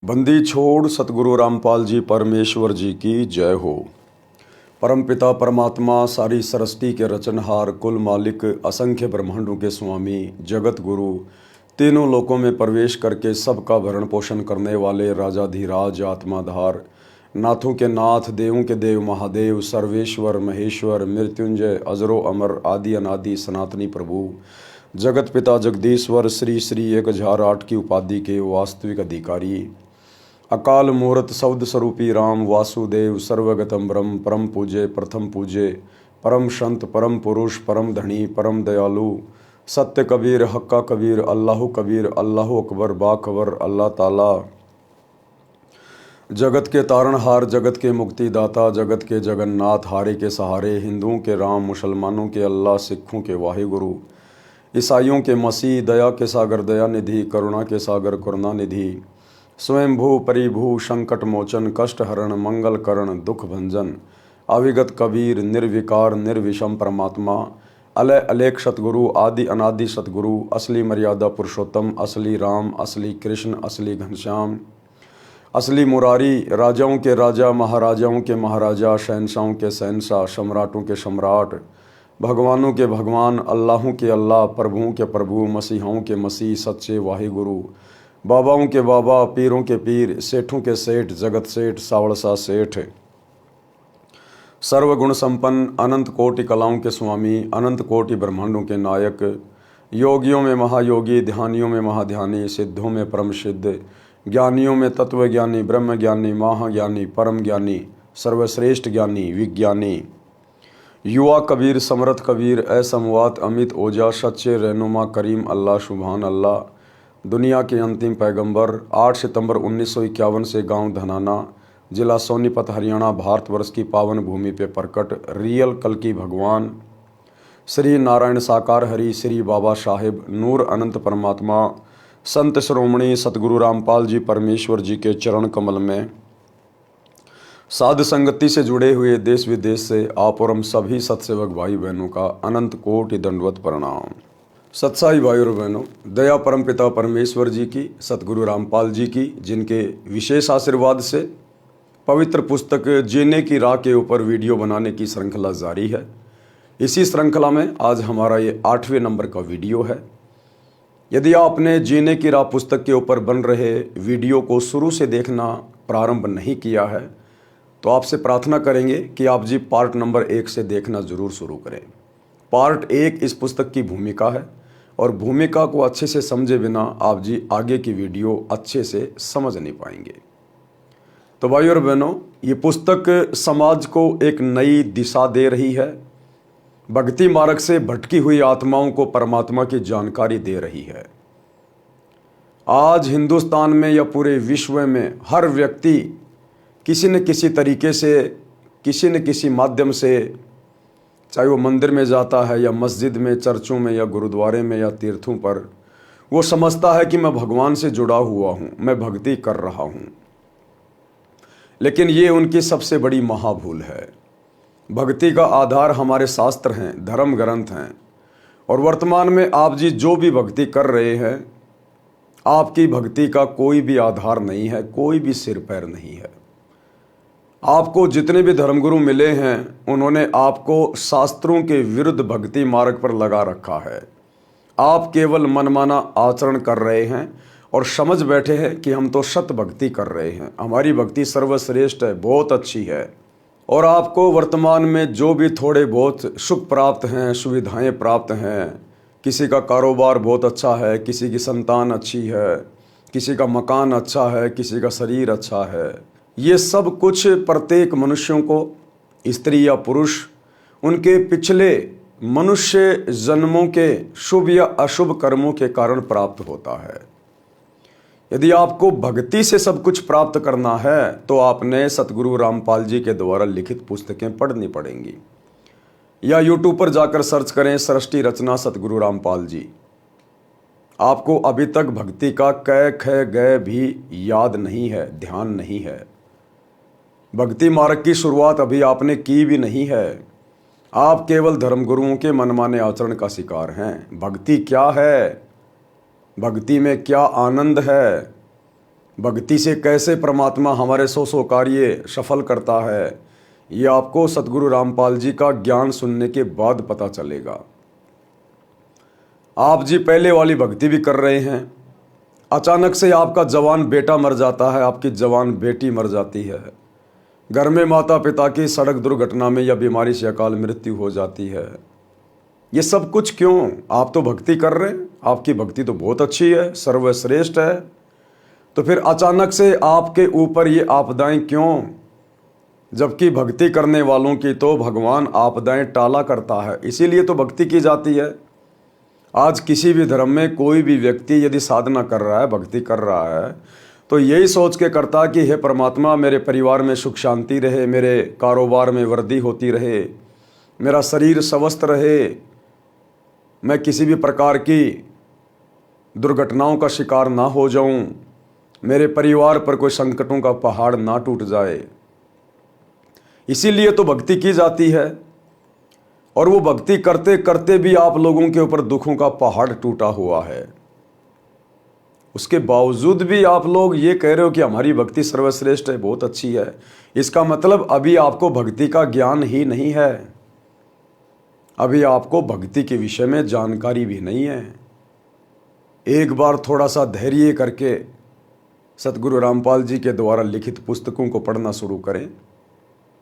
बंदी छोड़ सतगुरु रामपाल जी परमेश्वर जी की जय हो। परमपिता परमात्मा सारी सृष्टि के रचनहार कुल मालिक असंख्य ब्रह्मांडों के स्वामी जगत गुरु तीनों लोकों में प्रवेश करके सबका भरण पोषण करने वाले राजाधिराज आत्माधार नाथों के नाथ देवों के देव महादेव सर्वेश्वर महेश्वर मृत्युंजय अजरो अमर आदि अनादि सनातनी प्रभु जगत पिता जगदीश्वर श्री श्री 1008 की उपाधि के वास्तविक अधिकारी अकाल मूर्त शब्द स्वरूपी राम वासुदेव सर्वगतम ब्रह्म परम पूज्य प्रथम पूज्य परम संत परम पुरुष परम धनी परम दयालु सत्य कबीर हक्का कबीर अल्लाह अकबर बाखबर अल्लाह ताला जगत के तारणहार जगत के मुक्तिदाता जगत के जगन्नाथ हारे के सहारे हिंदुओं के राम मुसलमानों के अल्लाह सिखों के वाहिगुरु ईसाइयों के मसीह दया के सागर दया निधि करुणा के सागर करुणा निधि स्वयंभू परिभू संकट मोचन कष्ट हरण मंगल करण दुख भंजन अविगत कबीर निर्विकार निर्विषम परमात्मा अलय अलेख सतगुरु आदि अनादि सतगुरु असली मर्यादा पुरुषोत्तम असली राम असली कृष्ण असली घनश्याम असली मुरारी राजाओं के राजा महाराजाओं के महाराजा शहनशाहों के शहनशाह सम्राटों के सम्राट भगवानों के भगवान अल्लाहों के अल्लाह प्रभुओं के प्रभु मसीहों के मसीह सच्चे वाहिगुरु बाबाओं के बाबा पीरों के पीर सेठों के सेठ जगत सेठ सावड़सा सेठ सर्वगुण संपन्न अनंत कोटि कलाओं के स्वामी अनंत कोटि ब्रह्मांडों के नायक योगियों में महायोगी ध्यानियों में महाध्यानी सिद्धों में परम सिद्ध ज्ञानियों में तत्वज्ञानी ब्रह्म ज्ञानी महाज्ञानी परम ज्ञानी सर्वश्रेष्ठ ज्ञानी विज्ञानी युवा कबीर समर्थ कबीर असमवात अमित ओजा सच्चे रहनुमा करीम अल्लाह सुभान अल्लाह दुनिया के अंतिम पैगंबर 8 सितंबर 1951 से गांव धनाना जिला सोनीपत हरियाणा भारतवर्ष की पावन भूमि पे प्रकट रियल कल की भगवान श्री नारायण साकार हरि श्री बाबा साहेब नूर अनंत परमात्मा संत श्रोमणी सतगुरु रामपाल जी परमेश्वर जी के चरण कमल में साध संगति से जुड़े हुए देश विदेश से आप और हम सभी सत्सेवक भाई बहनों का अनंत कोटि दंडवत प्रणाम। सत्साई भाई और बहनों, दया परमपिता परमेश्वर जी की सतगुरु रामपाल जी की जिनके विशेष आशीर्वाद से पवित्र पुस्तक जीने की राह के ऊपर वीडियो बनाने की श्रृंखला जारी है। इसी श्रृंखला में आज हमारा ये 8वें नंबर का वीडियो है। यदि आपने जीने की राह पुस्तक के ऊपर बन रहे वीडियो को शुरू से देखना प्रारंभ नहीं किया है तो आपसे प्रार्थना करेंगे कि आप जी पार्ट नंबर 1 से देखना ज़रूर शुरू करें। पार्ट 1 इस पुस्तक की भूमिका है और भूमिका को अच्छे से समझे बिना आप जी आगे की वीडियो अच्छे से समझ नहीं पाएंगे। तो भाई और बहनों, ये पुस्तक समाज को एक नई दिशा दे रही है, भक्ति मार्ग से भटकी हुई आत्माओं को परमात्मा की जानकारी दे रही है। आज हिंदुस्तान में या पूरे विश्व में हर व्यक्ति किसी न किसी तरीके से किसी न किसी माध्यम से, चाहे वो मंदिर में जाता है या मस्जिद में चर्चों में या गुरुद्वारे में या तीर्थों पर, वो समझता है कि मैं भगवान से जुड़ा हुआ हूँ, मैं भक्ति कर रहा हूँ। लेकिन ये उनकी सबसे बड़ी महाभूल है। भक्ति का आधार हमारे शास्त्र हैं, धर्म ग्रंथ हैं, और वर्तमान में आप जी जो भी भक्ति कर रहे हैं, आपकी भक्ति का कोई भी आधार नहीं है, कोई भी सिर पैर नहीं है। आपको जितने भी धर्मगुरु मिले हैं उन्होंने आपको शास्त्रों के विरुद्ध भक्ति मार्ग पर लगा रखा है। आप केवल मनमाना आचरण कर रहे हैं और समझ बैठे हैं कि हम तो सत भक्ति कर रहे हैं, हमारी भक्ति सर्वश्रेष्ठ है, बहुत अच्छी है। और आपको वर्तमान में जो भी थोड़े बहुत सुख प्राप्त हैं, सुविधाएं प्राप्त हैं, किसी का कारोबार बहुत अच्छा है, किसी की संतान अच्छी है, किसी का मकान अच्छा है, किसी का शरीर अच्छा है, ये सब कुछ प्रत्येक मनुष्यों को, स्त्री या पुरुष, उनके पिछले मनुष्य जन्मों के शुभ या अशुभ कर्मों के कारण प्राप्त होता है। यदि आपको भक्ति से सब कुछ प्राप्त करना है तो आपने सतगुरु रामपाल जी के द्वारा लिखित पुस्तकें पढ़नी पड़ेंगी, या यूट्यूब पर जाकर सर्च करें सृष्टि रचना सतगुरु रामपाल जी। आपको अभी तक भक्ति का क ख ग भी याद नहीं है, ध्यान नहीं है। भक्ति मार्ग की शुरुआत अभी आपने की भी नहीं है। आप केवल धर्मगुरुओं के मनमाने आचरण का शिकार हैं। भक्ति क्या है? भक्ति में क्या आनंद है? भक्ति से कैसे परमात्मा हमारे सौ कार्य सफल करता है, ये आपको सतगुरु रामपाल जी का ज्ञान सुनने के बाद पता चलेगा। आप जी पहले वाली भक्ति भी कर रहे हैं, अचानक से आपका जवान बेटा मर जाता है, आपकी जवान बेटी मर जाती है, घर में माता पिता की सड़क दुर्घटना में या बीमारी से अकाल मृत्यु हो जाती है। ये सब कुछ क्यों? आप तो भक्ति कर रहे हैं, आपकी भक्ति तो बहुत अच्छी है, सर्वश्रेष्ठ है, तो फिर अचानक से आपके ऊपर ये आपदाएं क्यों? जबकि भक्ति करने वालों की तो भगवान आपदाएं टाला करता है, इसीलिए तो भक्ति की जाती है। आज किसी भी धर्म में कोई भी व्यक्ति यदि साधना कर रहा है, भक्ति कर रहा है, तो यही सोच के करता कि हे परमात्मा मेरे परिवार में सुख शांति रहे, मेरे कारोबार में वृद्धि होती रहे, मेरा शरीर स्वस्थ रहे, मैं किसी भी प्रकार की दुर्घटनाओं का शिकार ना हो जाऊं, मेरे परिवार पर कोई संकटों का पहाड़ ना टूट जाए। इसीलिए तो भक्ति की जाती है। और वो भक्ति करते करते भी आप लोगों के ऊपर दुखों का पहाड़ टूटा हुआ है, उसके बावजूद भी आप लोग ये कह रहे हो कि हमारी भक्ति सर्वश्रेष्ठ है, बहुत अच्छी है। इसका मतलब अभी आपको भक्ति का ज्ञान ही नहीं है, अभी आपको भक्ति के विषय में जानकारी भी नहीं है। एक बार थोड़ा सा धैर्य करके सतगुरु रामपाल जी के द्वारा लिखित पुस्तकों को पढ़ना शुरू करें,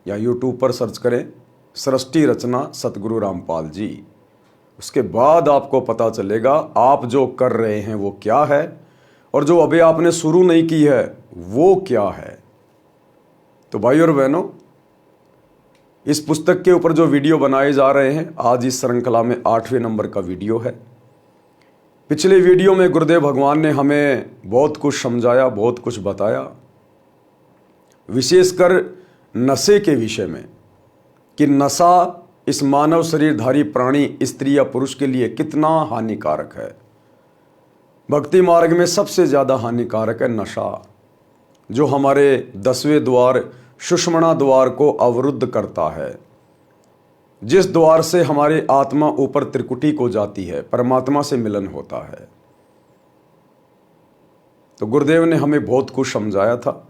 या यूट्यूब पर सर्च करें सृष्टि रचना सतगुरु रामपाल जी। उसके बाद आपको पता चलेगा आप जो कर रहे हैं वो क्या है, और जो अभी आपने शुरू नहीं की है वो क्या है। तो भाई और बहनों, इस पुस्तक के ऊपर जो वीडियो बनाए जा रहे हैं, आज इस श्रृंखला में 8वें नंबर का वीडियो है। पिछले वीडियो में गुरुदेव भगवान ने हमें बहुत कुछ समझाया, बहुत कुछ बताया, विशेषकर नशे के विषय में, कि नशा इस मानव शरीरधारी प्राणी स्त्री या पुरुष के लिए कितना हानिकारक है। भक्ति मार्ग में सबसे ज़्यादा हानिकारक है नशा, जो हमारे 10वें द्वार सुषुम्ना द्वार को अवरुद्ध करता है, जिस द्वार से हमारी आत्मा ऊपर त्रिकुटी को जाती है, परमात्मा से मिलन होता है। तो गुरुदेव ने हमें बहुत कुछ समझाया था।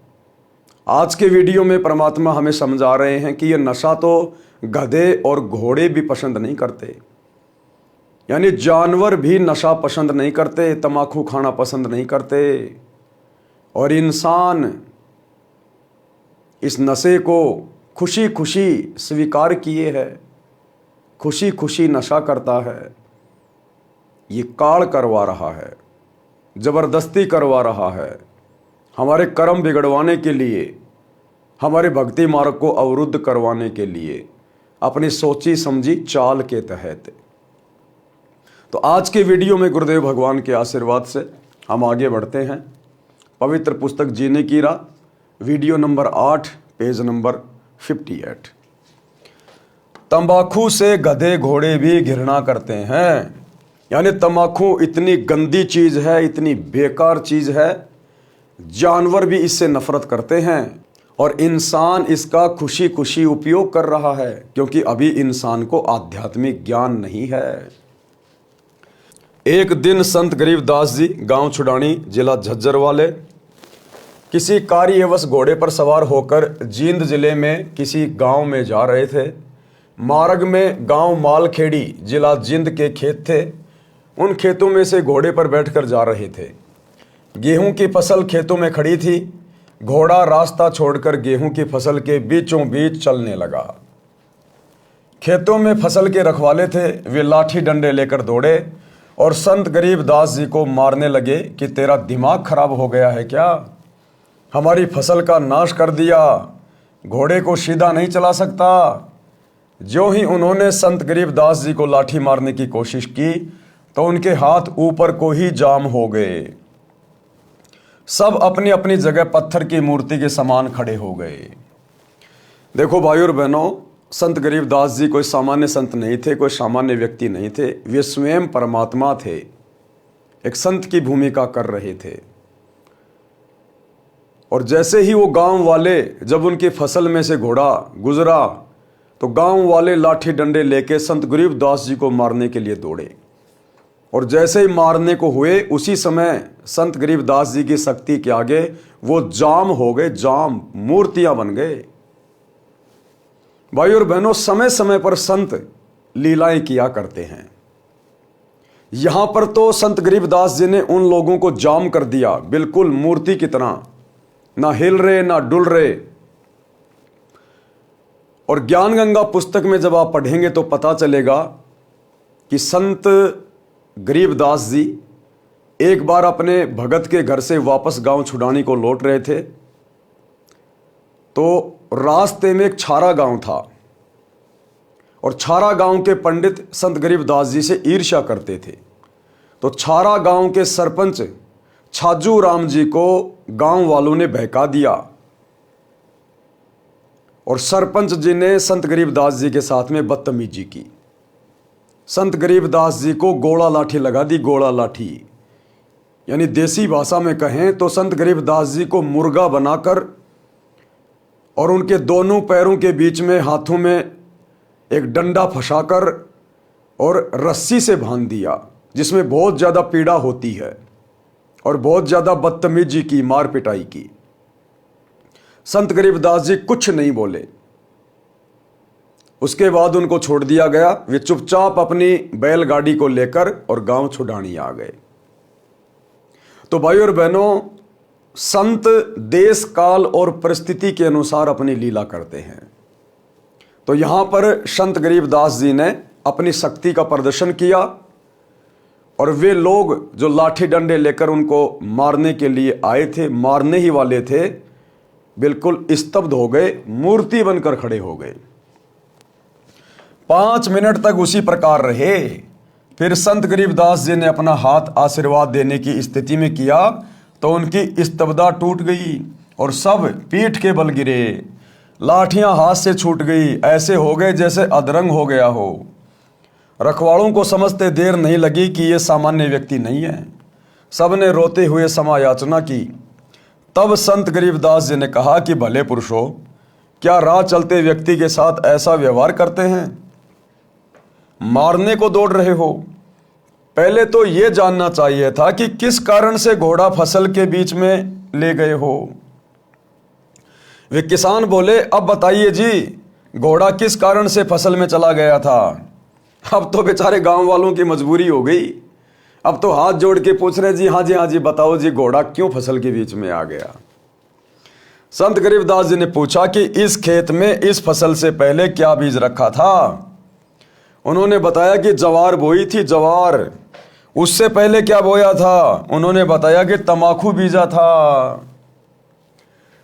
आज के वीडियो में परमात्मा हमें समझा रहे हैं कि यह नशा तो गधे और घोड़े भी पसंद नहीं करते, यानी जानवर भी नशा पसंद नहीं करते, तम्बाकू खाना पसंद नहीं करते, और इंसान इस नशे को खुशी खुशी स्वीकार किए है, खुशी खुशी नशा करता है। ये काल करवा रहा है, जबरदस्ती करवा रहा है, हमारे कर्म बिगड़वाने के लिए, हमारे भक्ति मार्ग को अवरुद्ध करवाने के लिए, अपनी सोची समझी चाल के तहत। तो आज के वीडियो में गुरुदेव भगवान के आशीर्वाद से हम आगे बढ़ते हैं। पवित्र पुस्तक जीने की राह, वीडियो नंबर 8, पेज नंबर 58। तंबाकू से गधे घोड़े भी घृणा करते हैं, यानी तंबाकू इतनी गंदी चीज है, इतनी बेकार चीज है, जानवर भी इससे नफरत करते हैं, और इंसान इसका खुशी खुशी उपयोग कर रहा है, क्योंकि अभी इंसान को आध्यात्मिक ज्ञान नहीं है। एक दिन संत गरीबदास जी गांव छुडानी, जिला झज्जर वाले, किसी कार्यवश घोड़े पर सवार होकर जींद जिले में किसी गांव में जा रहे थे। मार्ग में गांव मालखेड़ी, जिला जींद के खेत थे। उन खेतों में से घोड़े पर बैठकर जा रहे थे। गेहूं की फसल खेतों में खड़ी थी। घोड़ा रास्ता छोड़कर गेहूं की फसल के बीचों बीच चलने लगा। खेतों में फसल के रखवाले थे, वे लाठी डंडे लेकर दौड़े और संत गरीबदास जी को मारने लगे कि तेरा दिमाग खराब हो गया है क्या, हमारी फसल का नाश कर दिया, घोड़े को सीधा नहीं चला सकता। जो ही उन्होंने संत गरीबदास जी को लाठी मारने की कोशिश की तो उनके हाथ ऊपर को ही जाम हो गए। सब अपनी अपनी जगह पत्थर की मूर्ति के समान खड़े हो गए। देखो भाई और बहनों, संत गरीबदास जी कोई सामान्य संत नहीं थे, कोई सामान्य व्यक्ति नहीं थे, वे स्वयं परमात्मा थे, एक संत की भूमिका कर रहे थे। और जैसे ही वो गांव वाले, जब उनकी फसल में से घोड़ा गुजरा तो गांव वाले लाठी डंडे लेके संत गरीबदास जी को मारने के लिए दौड़े। और जैसे ही मारने को हुए, उसी समय संत गरीबदास जी की शक्ति के आगे वो जाम हो गए, जाम, मूर्तियां बन गए। भाई और बहनों, समय समय पर संत लीलाएं किया करते हैं। यहां पर तो संत गरीबदास जी ने उन लोगों को जाम कर दिया, बिल्कुल मूर्ति की तरह, ना हिल रहे ना डुल रहे। और ज्ञान गंगा पुस्तक में जब आप पढ़ेंगे तो पता चलेगा कि संत गरीबदास जी एक बार अपने भगत के घर से वापस गांव छुड़ानी को लौट रहे थे, तो रास्ते में एक छारा गांव था और छारा गांव के पंडित संत गरीबदास जी से ईर्ष्या करते थे। तो छारा गांव के सरपंच छाजू राम जी को गांव वालों ने बहका दिया और सरपंच जी ने संत गरीबदास जी के साथ में बदतमीजी की। संत गरीबदास जी को गोला लाठी लगा दी, गोला लाठी, यानी देसी भाषा में कहें तो संत गरीबदास जी को मुर्गा बनाकर और उनके दोनों पैरों के बीच में हाथों में एक डंडा फंसाकर और रस्सी से बांध दिया, जिसमें बहुत ज़्यादा पीड़ा होती है, और बहुत ज़्यादा बदतमीजी की, मार पिटाई की। संत गरीबदास जी कुछ नहीं बोले। उसके बाद उनको छोड़ दिया गया। वे चुपचाप अपनी बैलगाड़ी को लेकर और गांव छुड़ानी आ गए। तो भाई और बहनों, संत देश काल और परिस्थिति के अनुसार अपनी लीला करते हैं। तो यहां पर संत गरीबदास जी ने अपनी शक्ति का प्रदर्शन किया और वे लोग जो लाठी डंडे लेकर उनको मारने के लिए आए थे, मारने ही वाले थे, बिल्कुल स्तब्ध हो गए, मूर्ति बनकर खड़े हो गए। 5 मिनट तक उसी प्रकार रहे। फिर संत गरीबदास जी ने अपना हाथ आशीर्वाद देने की स्थिति में किया तो उनकी स्तब्धता टूट गई और सब पीठ के बल गिरे। लाठियां हाथ से छूट गई, ऐसे हो गए जैसे अधरंग हो गया हो। रखवालों को समझते देर नहीं लगी कि ये सामान्य व्यक्ति नहीं है। सब ने रोते हुए क्षमा याचना की। तब संत गरीबदास जी ने कहा कि भले पुरुषों, क्या राह चलते व्यक्ति के साथ ऐसा व्यवहार करते हैं? मारने को दौड़ रहे हो। पहले तो यह जानना चाहिए था कि किस कारण से घोड़ा फसल के बीच में ले गए हो। वे किसान बोले, अब बताइए जी, घोड़ा किस कारण से फसल में चला गया था? अब तो बेचारे गांव वालों की मजबूरी हो गई। अब तो हाथ जोड़ के पूछ रहे, जी हाँ जी, हाँ जी, बताओ जी, घोड़ा क्यों फसल के बीच में आ गया? संत गरीबदास जी ने पूछा कि इस खेत में इस फसल से पहले क्या बीज रखा था? उन्होंने बताया कि जवार बोई थी, जवार। उससे पहले क्या बोया था? उन्होंने बताया कि तमाकू बीजा था।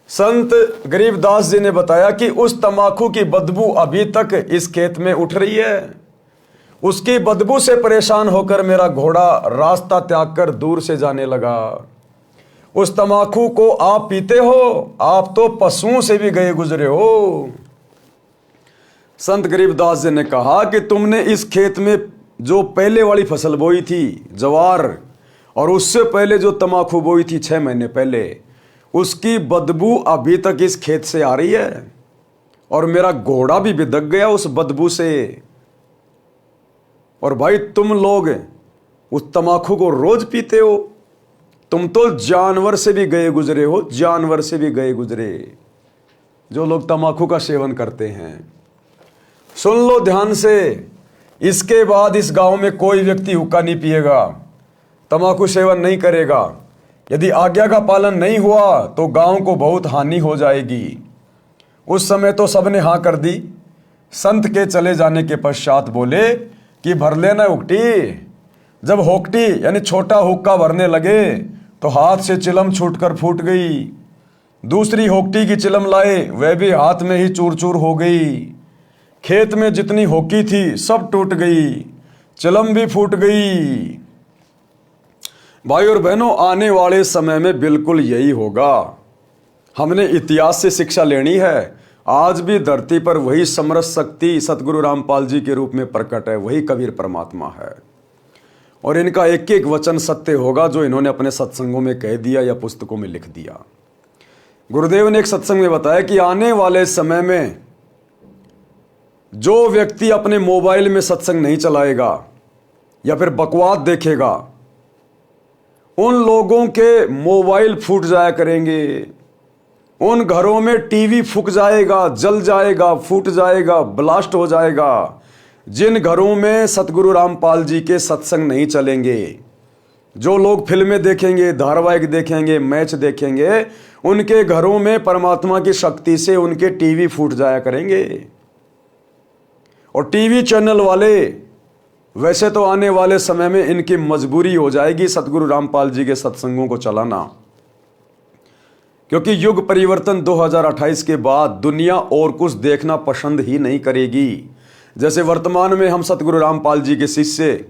संत गरीबदास जी ने बताया कि उस तमाकू की बदबू अभी तक इस खेत में उठ रही है। उसकी बदबू से परेशान होकर मेरा घोड़ा रास्ता त्याग कर दूर से जाने लगा। उस तमाकू को आप पीते हो? आप तो पशुओं से भी गए गुजरे हो। संत गरीबदास जी ने कहा कि तुमने इस खेत में जो पहले वाली फसल बोई थी, जवार, और उससे पहले जो तमाकू बोई थी 6 महीने पहले, उसकी बदबू अभी तक इस खेत से आ रही है और मेरा घोड़ा भी बिदक गया उस बदबू से। और भाई, तुम लोग उस तमाकू को रोज पीते हो। तुम तो जानवर से भी गए गुजरे हो, जानवर से भी गए गुजरे, जो लोग तमाकू का सेवन करते हैं। सुन लो ध्यान से, इसके बाद इस गांव में कोई व्यक्ति हुक्का नहीं पिएगा, तमाकू सेवन नहीं करेगा। यदि आज्ञा का पालन नहीं हुआ तो गांव को बहुत हानि हो जाएगी। उस समय तो सबने हाँ कर दी। संत के चले जाने के पश्चात बोले कि भर लेना हुक्टी। जब होकटी यानी छोटा हुक्का भरने लगे तो हाथ से चिलम छूटकर फूट गई। दूसरी होकटी की चिलम लाए, वह भी हाथ में ही चूर चूर हो गई। खेत में जितनी होकी थी सब टूट गई, चिलम भी फूट गई। भाई और बहनों, आने वाले समय में बिल्कुल यही होगा। हमने इतिहास से शिक्षा लेनी है। आज भी धरती पर वही समरस शक्ति सतगुरु रामपाल जी के रूप में प्रकट है, वही कबीर परमात्मा है। और इनका एक एक वचन सत्य होगा जो इन्होंने अपने सत्संगों में कह दिया या पुस्तकों में लिख दिया। गुरुदेव ने एक सत्संग में बताया कि आने वाले समय में जो व्यक्ति अपने मोबाइल में सत्संग नहीं चलाएगा या फिर बकवास देखेगा, उन लोगों के मोबाइल फूट जाया करेंगे, उन घरों में टीवी फूक जाएगा, जल जाएगा, फूट जाएगा, ब्लास्ट हो जाएगा। जिन घरों में सतगुरु रामपाल जी के सत्संग नहीं चलेंगे, जो लोग फिल्में देखेंगे, धारावाहिक देखेंगे, मैच देखेंगे, उनके घरों में परमात्मा की शक्ति से उनके टीवी फूट जाया करेंगे। और टीवी चैनल वाले वैसे तो आने वाले समय में इनकी मजबूरी हो जाएगी सतगुरु रामपाल जी के सत्संगों को चलाना, क्योंकि युग परिवर्तन 2028 के बाद दुनिया और कुछ देखना पसंद ही नहीं करेगी। जैसे वर्तमान में हम सतगुरु रामपाल जी के शिष्य,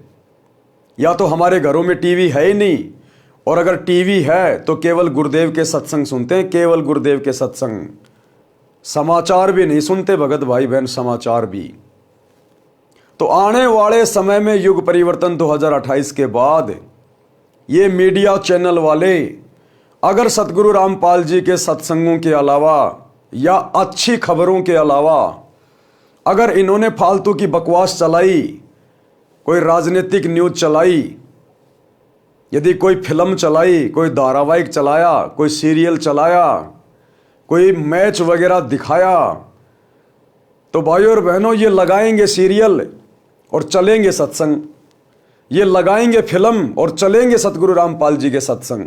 या तो हमारे घरों में टीवी है ही नहीं, और अगर टीवी है तो केवल गुरुदेव के सत्संग सुनते हैं, केवल गुरुदेव के सत्संग, समाचार भी नहीं सुनते भगत भाई बहन, समाचार भी। तो आने वाले समय में युग परिवर्तन 2028 के बाद ये मीडिया चैनल वाले अगर सतगुरु रामपाल जी के सत्संगों के अलावा या अच्छी खबरों के अलावा अगर इन्होंने फालतू की बकवास चलाई, कोई राजनीतिक न्यूज चलाई, यदि कोई फिल्म चलाई, कोई धारावाहिक चलाया, कोई सीरियल चलाया, कोई मैच वगैरह दिखाया, तो भाइयों और बहनों ये लगाएंगे सीरियल और चलेंगे सत्संग, ये लगाएंगे फिल्म और चलेंगे सतगुरु रामपाल जी के सत्संग।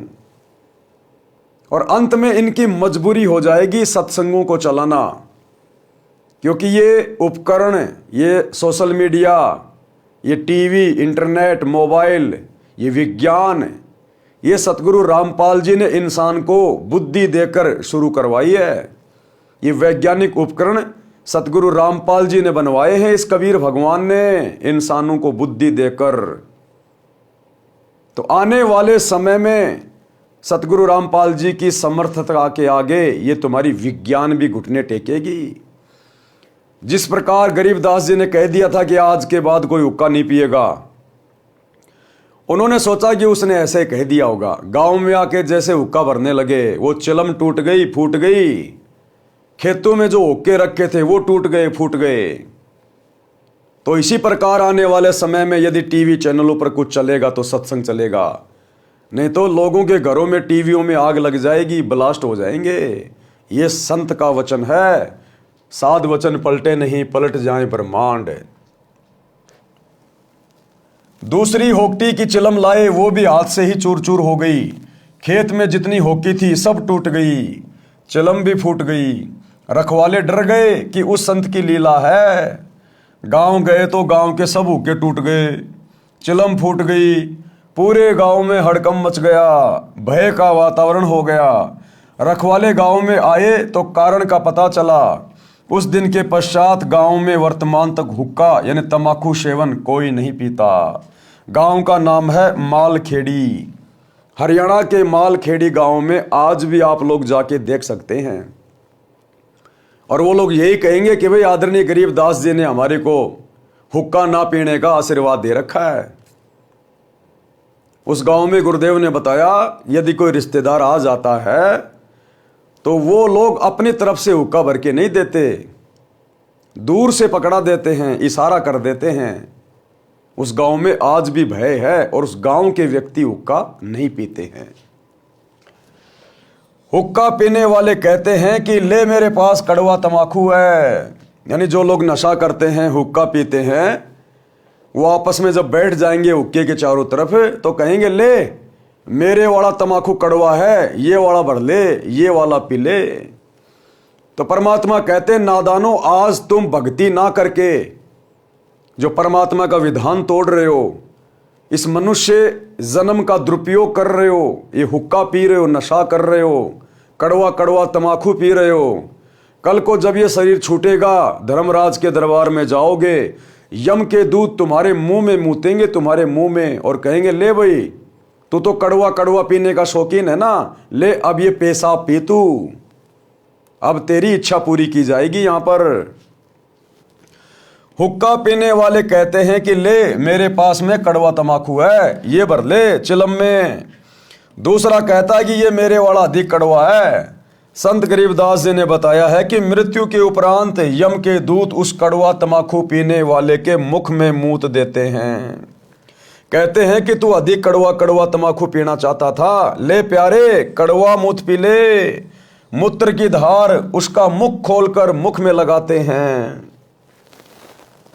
और अंत में इनकी मजबूरी हो जाएगी सत्संगों को चलाना, क्योंकि ये उपकरण, ये सोशल मीडिया, ये टीवी, इंटरनेट, मोबाइल, ये विज्ञान, ये सतगुरु रामपाल जी ने इंसान को बुद्धि देकर शुरू करवाई है। ये वैज्ञानिक उपकरण सतगुरु रामपाल जी ने बनवाए हैं, इस कबीर भगवान ने इंसानों को बुद्धि देकर। तो आने वाले समय में सतगुरु रामपाल जी की समर्थता के आगे ये तुम्हारी विज्ञान भी घुटने टेकेगी। जिस प्रकार गरीबदास जी ने कह दिया था कि आज के बाद कोई हुक्का नहीं पिएगा, उन्होंने सोचा कि उसने ऐसे कह दिया होगा। गांव में आके जैसे हुक्का भरने लगे, वो चिलम टूट गई, फूट गई। खेतों में जो हुक्के रखे थे वो टूट गए, फूट गए। तो इसी प्रकार आने वाले समय में यदि टीवी चैनलों पर कुछ चलेगा तो सत्संग चलेगा, नहीं तो लोगों के घरों में टीवियों में आग लग जाएगी, ब्लास्ट हो जाएंगे। ये संत का वचन है, साध वचन पलटे नहीं, पलट जाए ब्रह्मांड। दूसरी होक्टी की चिलम लाए, वो भी हाथ से ही चूर चूर हो गई। खेत में जितनी होकी थी सब टूट गई, चिलम भी फूट गई। रखवाले डर गए कि उस संत की लीला है। गांव गए तो गांव के सब हुक्के टूट गए, चिलम फूट गई, पूरे गांव में हड़कंप मच गया, भय का वातावरण हो गया। रखवाले गांव में आए तो कारण का पता चला। उस दिन के पश्चात गांव में वर्तमान तक हुक्का यानी तंबाकू सेवन कोई नहीं पीता। गांव का नाम है मालखेड़ी। हरियाणा के मालखेड़ी गांव में आज भी आप लोग जाके देख सकते हैं। और वो लोग यही कहेंगे कि भाई आदरणीय गरीबदास जी ने हमारे को हुक्का ना पीने का आशीर्वाद दे रखा है। उस गांव में गुरुदेव ने बताया यदि कोई रिश्तेदार आ जाता है तो वो लोग अपनी तरफ से हुक्का भर के नहीं देते, दूर से पकड़ा देते हैं, इशारा कर देते हैं। उस गांव में आज भी भय है और उस गांव के व्यक्ति हुक्का नहीं पीते हैं। हुक्का पीने वाले कहते हैं कि ले मेरे पास कड़वा तंबाकू है। यानी जो लोग नशा करते हैं, हुक्का पीते हैं, वो आपस में जब बैठ जाएंगे हुक्के के चारों तरफ तो कहेंगे ले मेरे वाला तंबाकू कड़वा है, ये वाला भर ले, ये वाला पी ले। तो परमात्मा कहते हैं नादानो, आज तुम भक्ति ना करके जो परमात्मा का विधान तोड़ रहे हो, इस मनुष्य जन्म का दुरुपयोग कर रहे हो, ये हुक्का पी रहे हो, नशा कर रहे हो, कड़वा कड़वा तंबाकू पी रहे हो। कल को जब ये शरीर छूटेगा, धर्मराज के दरबार में जाओगे, यम के दूत तुम्हारे मुंह में मूतेंगे, तुम्हारे मुंह में, और कहेंगे ले भाई तू तो कड़वा कड़वा पीने का शौकीन है ना, ले अब ये पेशाब पी तू, अब तेरी इच्छा पूरी की जाएगी। यहां पर हुक्का पीने वाले कहते हैं कि ले मेरे पास में कड़वा तंबाकू है, ये भर ले चिलम में। दूसरा कहता है कि ये मेरे वाला अधिक कड़वा है। संत गरीबदास जी ने बताया है कि मृत्यु के उपरांत यम के दूत उस कड़वा तंबाकू पीने वाले के मुख में मूत देते हैं। कहते हैं कि तू अधिक कड़वा कड़वा तमाकू पीना चाहता था, ले प्यारे कड़वा मूत पी ले, मूत्र की धार उसका मुख खोलकर मुख में लगाते हैं।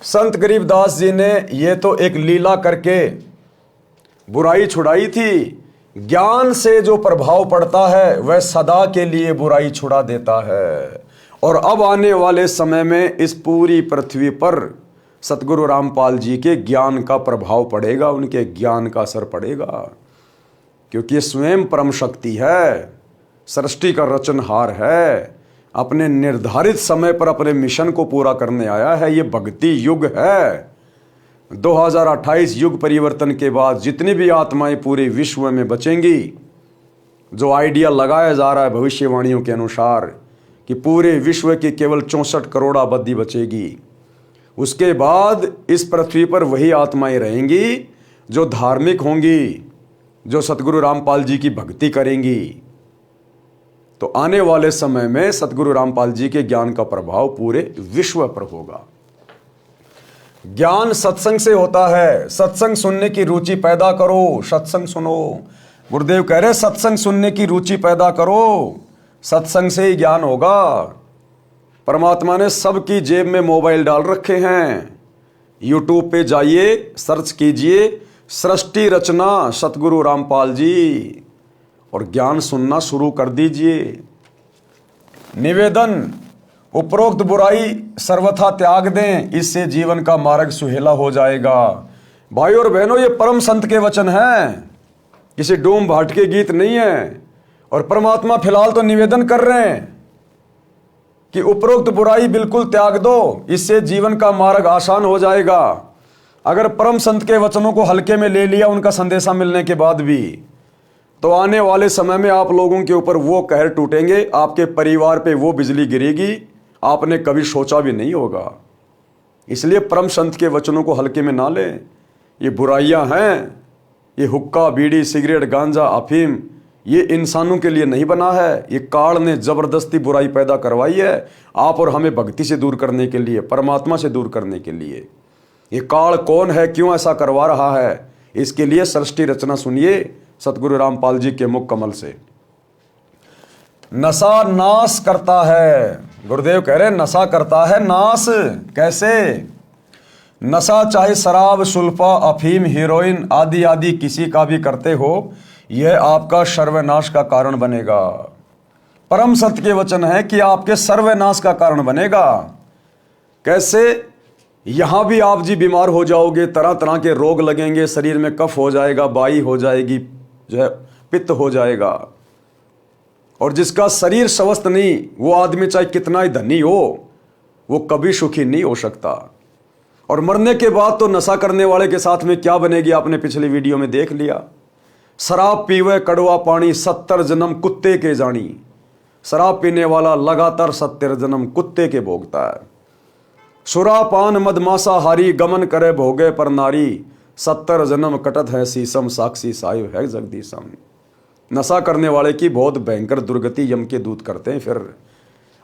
संत गरीबदास जी ने ये तो एक लीला करके बुराई छुड़ाई थी। ज्ञान से जो प्रभाव पड़ता है वह सदा के लिए बुराई छुड़ा देता है। और अब आने वाले समय में इस पूरी पृथ्वी पर सतगुरु रामपाल जी के ज्ञान का प्रभाव पड़ेगा, उनके ज्ञान का असर पड़ेगा, क्योंकि ये स्वयं परम शक्ति है, सृष्टि का रचनहार है, अपने निर्धारित समय पर अपने मिशन को पूरा करने आया है। ये भक्ति युग है। 2028 युग परिवर्तन के बाद जितनी भी आत्माएं पूरे विश्व में बचेंगी, जो आइडिया लगाया जा रहा है भविष्यवाणियों के अनुसार कि पूरे विश्व की केवल 64 करोड़ आबादी बचेगी, उसके बाद इस पृथ्वी पर वही आत्माएं रहेंगी जो धार्मिक होंगी, जो सतगुरु रामपाल जी की भक्ति करेंगी। तो आने वाले समय में सतगुरु रामपाल जी के ज्ञान का प्रभाव पूरे विश्व पर होगा। ज्ञान सत्संग से होता है। सत्संग सुनने की रुचि पैदा करो, सत्संग सुनो। गुरुदेव कह रहे सत्संग सुनने की रुचि पैदा करो, सत्संग से ही ज्ञान होगा। परमात्मा ने सबकी जेब में मोबाइल डाल रखे हैं। यूट्यूब पे जाइए, सर्च कीजिए सृष्टि रचना सतगुरु रामपाल जी, और ज्ञान सुनना शुरू कर दीजिए। निवेदन, उपरोक्त बुराई सर्वथा त्याग दें, इससे जीवन का मार्ग सुहेला हो जाएगा। भाई और बहनों, ये परम संत के वचन हैं, किसी डूम भाट के गीत नहीं है। और परमात्मा फिलहाल तो निवेदन कर रहे हैं कि उपरोक्त बुराई बिल्कुल त्याग दो, इससे जीवन का मार्ग आसान हो जाएगा। अगर परम संत के वचनों को हल्के में ले लिया उनका संदेशा मिलने के बाद भी, तो आने वाले समय में आप लोगों के ऊपर वो कहर टूटेंगे, आपके परिवार पे वो बिजली गिरेगी, आपने कभी सोचा भी नहीं होगा। इसलिए परम संत के वचनों को हल्के में ना लें। ये बुराइयां हैं, ये हुक्का, बीड़ी, सिगरेट, गांजा, अफीम, ये इंसानों के लिए नहीं बना है। ये काल ने जबरदस्ती बुराई पैदा करवाई है आप और हमें भक्ति से दूर करने के लिए, परमात्मा से दूर करने के लिए। ये काल कौन है, क्यों ऐसा करवा रहा है, इसके लिए सृष्टि रचना सुनिए सतगुरु रामपाल जी के मुख कमल से। नशा नाश करता है, गुरुदेव कह रहे नशा करता है नाश। कैसे? नशा चाहे शराब, सुल्फा, अफीम, हीरोइन आदि आदि किसी का भी करते हो, यह आपका सर्वनाश का कारण बनेगा। परम सत्य के वचन है कि आपके सर्वनाश का कारण बनेगा। कैसे? यहां भी आप जी बीमार हो जाओगे, तरह तरह के रोग लगेंगे, शरीर में कफ हो जाएगा, बाई हो जाएगी, जो है पित्त हो जाएगा। और जिसका शरीर स्वस्थ नहीं, वो आदमी चाहे कितना ही धनी हो, वो कभी सुखी नहीं हो सकता। और मरने के बाद तो नशा करने वाले के साथ में क्या बनेगी, आपने पिछली वीडियो में देख लिया। शराब पीवे कड़वा पानी, 70 जन्म कुत्ते के जानी। शराब पीने वाला लगातार 70 जन्म कुत्ते के भोगता है। सुरापान मदमासा हारी, गमन करे भोगे पर नारी, 70 जन्म कटत है शीशम, साक्षी साहिब है जगदीशम। नशा करने वाले की बहुत भयंकर दुर्गति यम के दूत करते हैं फिर,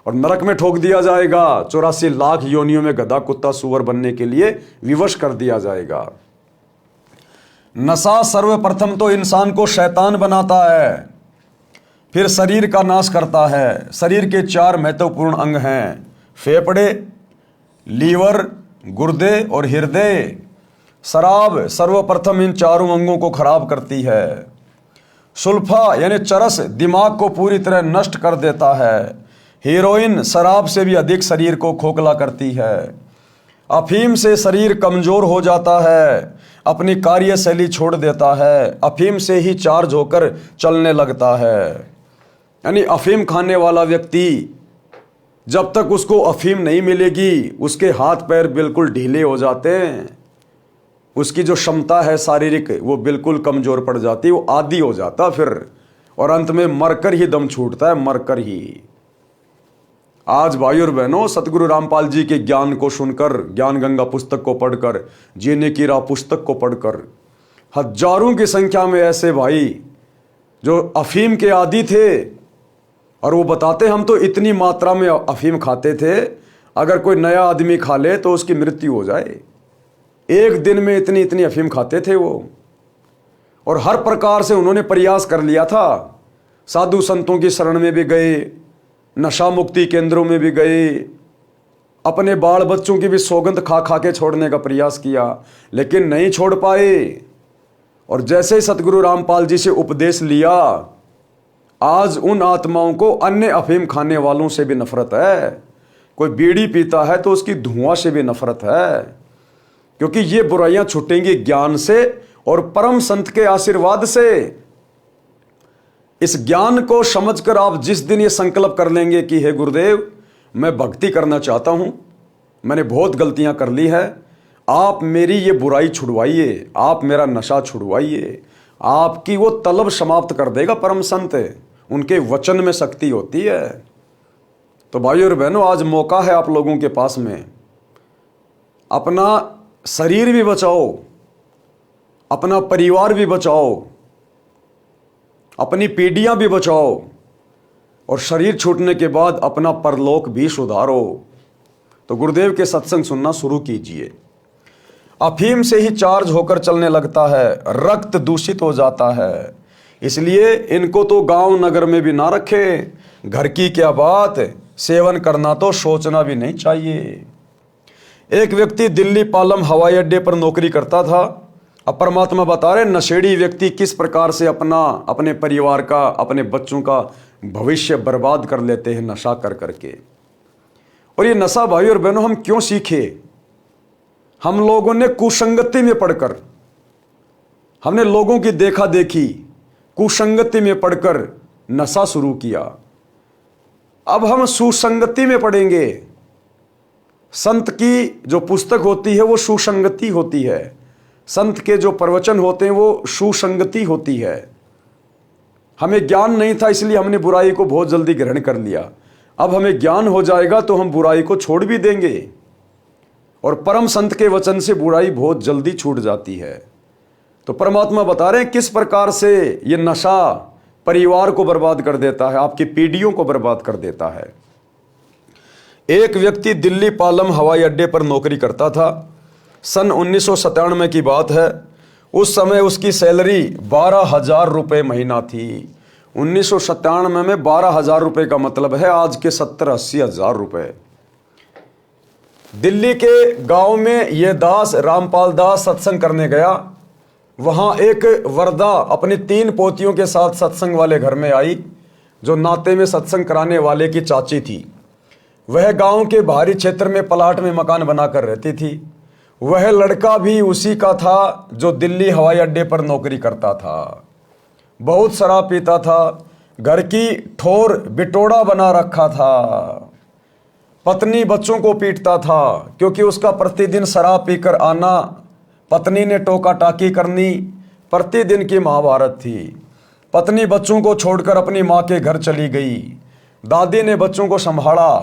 और नरक में ठोक दिया जाएगा। 84 लाख योनियों में गधा कुत्ता सुअर बनने के लिए विवश कर दिया जाएगा। नशा सर्वप्रथम तो इंसान को शैतान बनाता है, फिर शरीर का नाश करता है। शरीर के 4 महत्वपूर्ण अंग हैं, फेफड़े, लीवर, गुर्दे और हृदय। शराब सर्वप्रथम इन चारों अंगों को खराब करती है। सुल्फा यानी चरस दिमाग को पूरी तरह नष्ट कर देता है। हीरोइन शराब से भी अधिक शरीर को खोखला करती है। अफीम से शरीर कमजोर हो जाता है, अपनी कार्यशैली छोड़ देता है। अफीम से ही चार्ज होकर चलने लगता है। यानी अफीम खाने वाला व्यक्ति जब तक उसको अफीम नहीं मिलेगी, उसके हाथ पैर बिल्कुल ढीले हो जाते हैं, उसकी जो क्षमता है शारीरिक वो बिल्कुल कमजोर पड़ जाती है, वो आदी हो जाता फिर, और अंत में मरकर ही दम छूटता है, मरकर ही। आज भाई और बहनों, सतगुरु रामपाल जी के ज्ञान को सुनकर, ज्ञान गंगा पुस्तक को पढ़कर, जीने की राह पुस्तक को पढ़कर, हजारों की संख्या में ऐसे भाई जो अफीम के आदी थे, और वो बताते हम तो इतनी मात्रा में अफीम खाते थे, अगर कोई नया आदमी खा ले तो उसकी मृत्यु हो जाए। एक दिन में इतनी इतनी अफीम खाते थे वो। और हर प्रकार से उन्होंने प्रयास कर लिया था। साधु संतों की शरण में भी गए, नशा मुक्ति केंद्रों में भी गए, अपने बाल बच्चों की भी सौगंध खा खा के छोड़ने का प्रयास किया, लेकिन नहीं छोड़ पाए। और जैसे ही सतगुरु रामपाल जी से उपदेश लिया, आज उन आत्माओं को अन्य अफीम खाने वालों से भी नफरत है। कोई बीड़ी पीता है तो उसकी धुआं से भी नफरत है, क्योंकि ये बुराइयां छूटेंगी ज्ञान से और परम संत के आशीर्वाद से। इस ज्ञान को समझकर आप जिस दिन ये संकल्प कर लेंगे कि हे गुरुदेव, मैं भक्ति करना चाहता हूं, मैंने बहुत गलतियां कर ली है, आप मेरी ये बुराई छुड़वाइए, आप मेरा नशा छुड़वाइए, आपकी वो तलब समाप्त कर देगा परम संत। उनके वचन में शक्ति होती है। तो भाइयों और बहनों, आज मौका है आप लोगों के पास में। अपना शरीर भी बचाओ, अपना परिवार भी बचाओ, अपनी पीढ़ियां भी बचाओ, और शरीर छूटने के बाद अपना परलोक भी सुधारो। तो गुरुदेव के सत्संग सुनना शुरू कीजिए। अफीम से ही चार्ज होकर चलने लगता है, रक्त दूषित हो जाता है, इसलिए इनको तो गांव नगर में भी ना रखें। घर की क्या बात, सेवन करना तो सोचना भी नहीं चाहिए। एक व्यक्ति दिल्ली पालम हवाई अड्डे पर नौकरी करता था। अब परमात्मा बता रहे नशेड़ी व्यक्ति किस प्रकार से अपने परिवार का, अपने बच्चों का भविष्य बर्बाद कर लेते हैं नशा कर करके। और ये नशा भाई और बहनों हम क्यों सीखे? हम लोगों ने कुसंगति में पढ़कर, हमने लोगों की देखा देखी कुसंगति में पढ़कर नशा शुरू किया। अब हम सुसंगति में पढ़ेंगे। संत की जो पुस्तक होती है वो सुसंगति होती है, संत के जो प्रवचन होते हैं वो सुसंगति होती है। हमें ज्ञान नहीं था, इसलिए हमने बुराई को बहुत जल्दी ग्रहण कर लिया। अब हमें ज्ञान हो जाएगा तो हम बुराई को छोड़ भी देंगे, और परम संत के वचन से बुराई बहुत जल्दी छूट जाती है। तो परमात्मा बता रहे हैं किस प्रकार से ये नशा परिवार को बर्बाद कर देता है, आपकी पीढ़ियों को बर्बाद कर देता है। एक व्यक्ति दिल्ली पालम हवाई अड्डे पर नौकरी करता था। सन 1997 की बात है। उस समय उसकी सैलरी 12,000 रुपये महीना थी। 1997 में 12,000 रुपये का मतलब है आज के 70-80 हज़ार रुपये। दिल्ली के गांव में यह दास रामपाल दास सत्संग करने गया। वहां एक वरदा अपनी 3 पोतियों के साथ सत्संग वाले घर में आई, जो नाते में सत्संग कराने वाले की चाची थी। वह गांव के बाहरी क्षेत्र में प्लाट में मकान बनाकर रहती थी। वह लड़का भी उसी का था जो दिल्ली हवाई अड्डे पर नौकरी करता था। बहुत शराब पीता था, घर की ठोर बिटोड़ा बना रखा था। पत्नी बच्चों को पीटता था, क्योंकि उसका प्रतिदिन शराब पीकर आना, पत्नी ने टोका टाकी करनी, प्रतिदिन की महाभारत थी। पत्नी बच्चों को छोड़कर अपनी माँ के घर चली गई। दादी ने बच्चों को संभाला,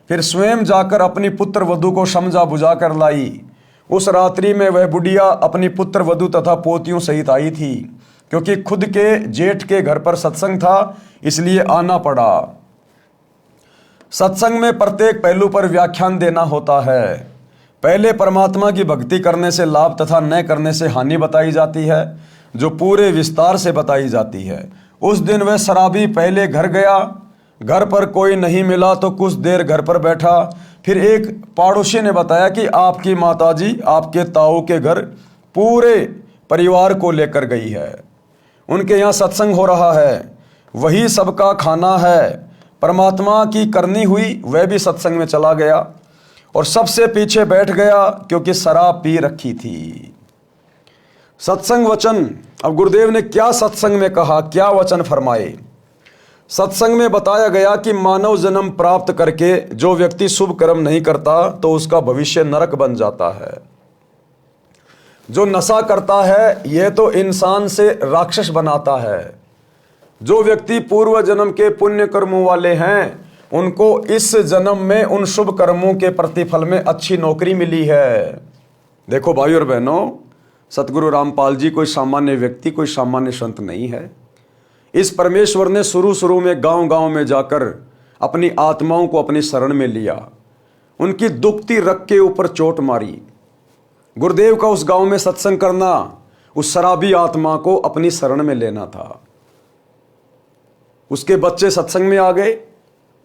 फिर स्वयं जाकर अपनी पुत्र वधू को समझा बुझा कर लाई। उस रात्रि में वह बुढ़िया अपनी पुत्र वधू तथा पोतियों सहित आई थी, क्योंकि खुद के जेठ के घर पर सत्संग था, इसलिए आना पड़ा। सत्संग में प्रत्येक पहलू पर व्याख्यान देना होता है। पहले परमात्मा की भक्ति करने से लाभ तथा न करने से हानि बताई जाती है, जो पूरे विस्तार से बताई जाती है। उस दिन वह शराबी पहले घर गया। घर पर कोई नहीं मिला तो कुछ देर घर पर बैठा। फिर एक पड़ोसी ने बताया कि आपकी माताजी आपके ताऊ के घर पूरे परिवार को लेकर गई है, उनके यहाँ सत्संग हो रहा है, वही सबका खाना है। परमात्मा की करनी हुई, वह भी सत्संग में चला गया और सबसे पीछे बैठ गया, क्योंकि शराब पी रखी थी। सत्संग वचन, अब गुरुदेव ने क्या सत्संग में कहा, क्या वचन फरमाए? सत्संग में बताया गया कि मानव जन्म प्राप्त करके जो व्यक्ति शुभ कर्म नहीं करता तो उसका भविष्य नरक बन जाता है। जो नशा करता है यह तो इंसान से राक्षस बनाता है। जो व्यक्ति पूर्व जन्म के पुण्य कर्मों वाले हैं, उनको इस जन्म में उन शुभ कर्मों के प्रतिफल में अच्छी नौकरी मिली है। देखो भाई और बहनों, सतगुरु रामपाल जी कोई सामान्य व्यक्ति, कोई सामान्य संत नहीं है। इस परमेश्वर ने शुरू में गांव-गांव में जाकर अपनी आत्माओं को अपनी शरण में लिया, उनकी दुखती रग के ऊपर चोट मारी। गुरुदेव का उस गांव में सत्संग करना, उस शराबी आत्मा को अपनी शरण में लेना था। उसके बच्चे सत्संग में आ गए।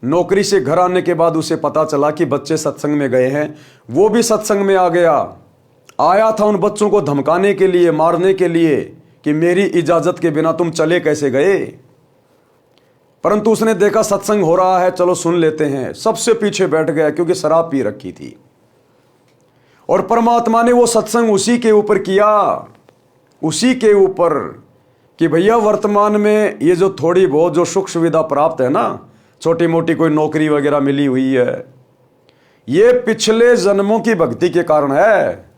नौकरी से घर आने के बाद उसे पता चला कि बच्चे सत्संग में गए हैं। वो भी सत्संग में आ गया। आया था उन बच्चों को धमकाने के लिए, मारने के लिए कि मेरी इजाजत के बिना तुम चले कैसे गए। परंतु उसने देखा सत्संग हो रहा है, चलो सुन लेते हैं। सबसे पीछे बैठ गया क्योंकि शराब पी रखी थी। और परमात्मा ने वो सत्संग उसी के ऊपर किया, उसी के ऊपर कि भैया वर्तमान में ये जो थोड़ी बहुत जो सुख सुविधा प्राप्त है ना, छोटी मोटी कोई नौकरी वगैरह मिली हुई है, ये पिछले जन्मों की भक्ति के कारण है।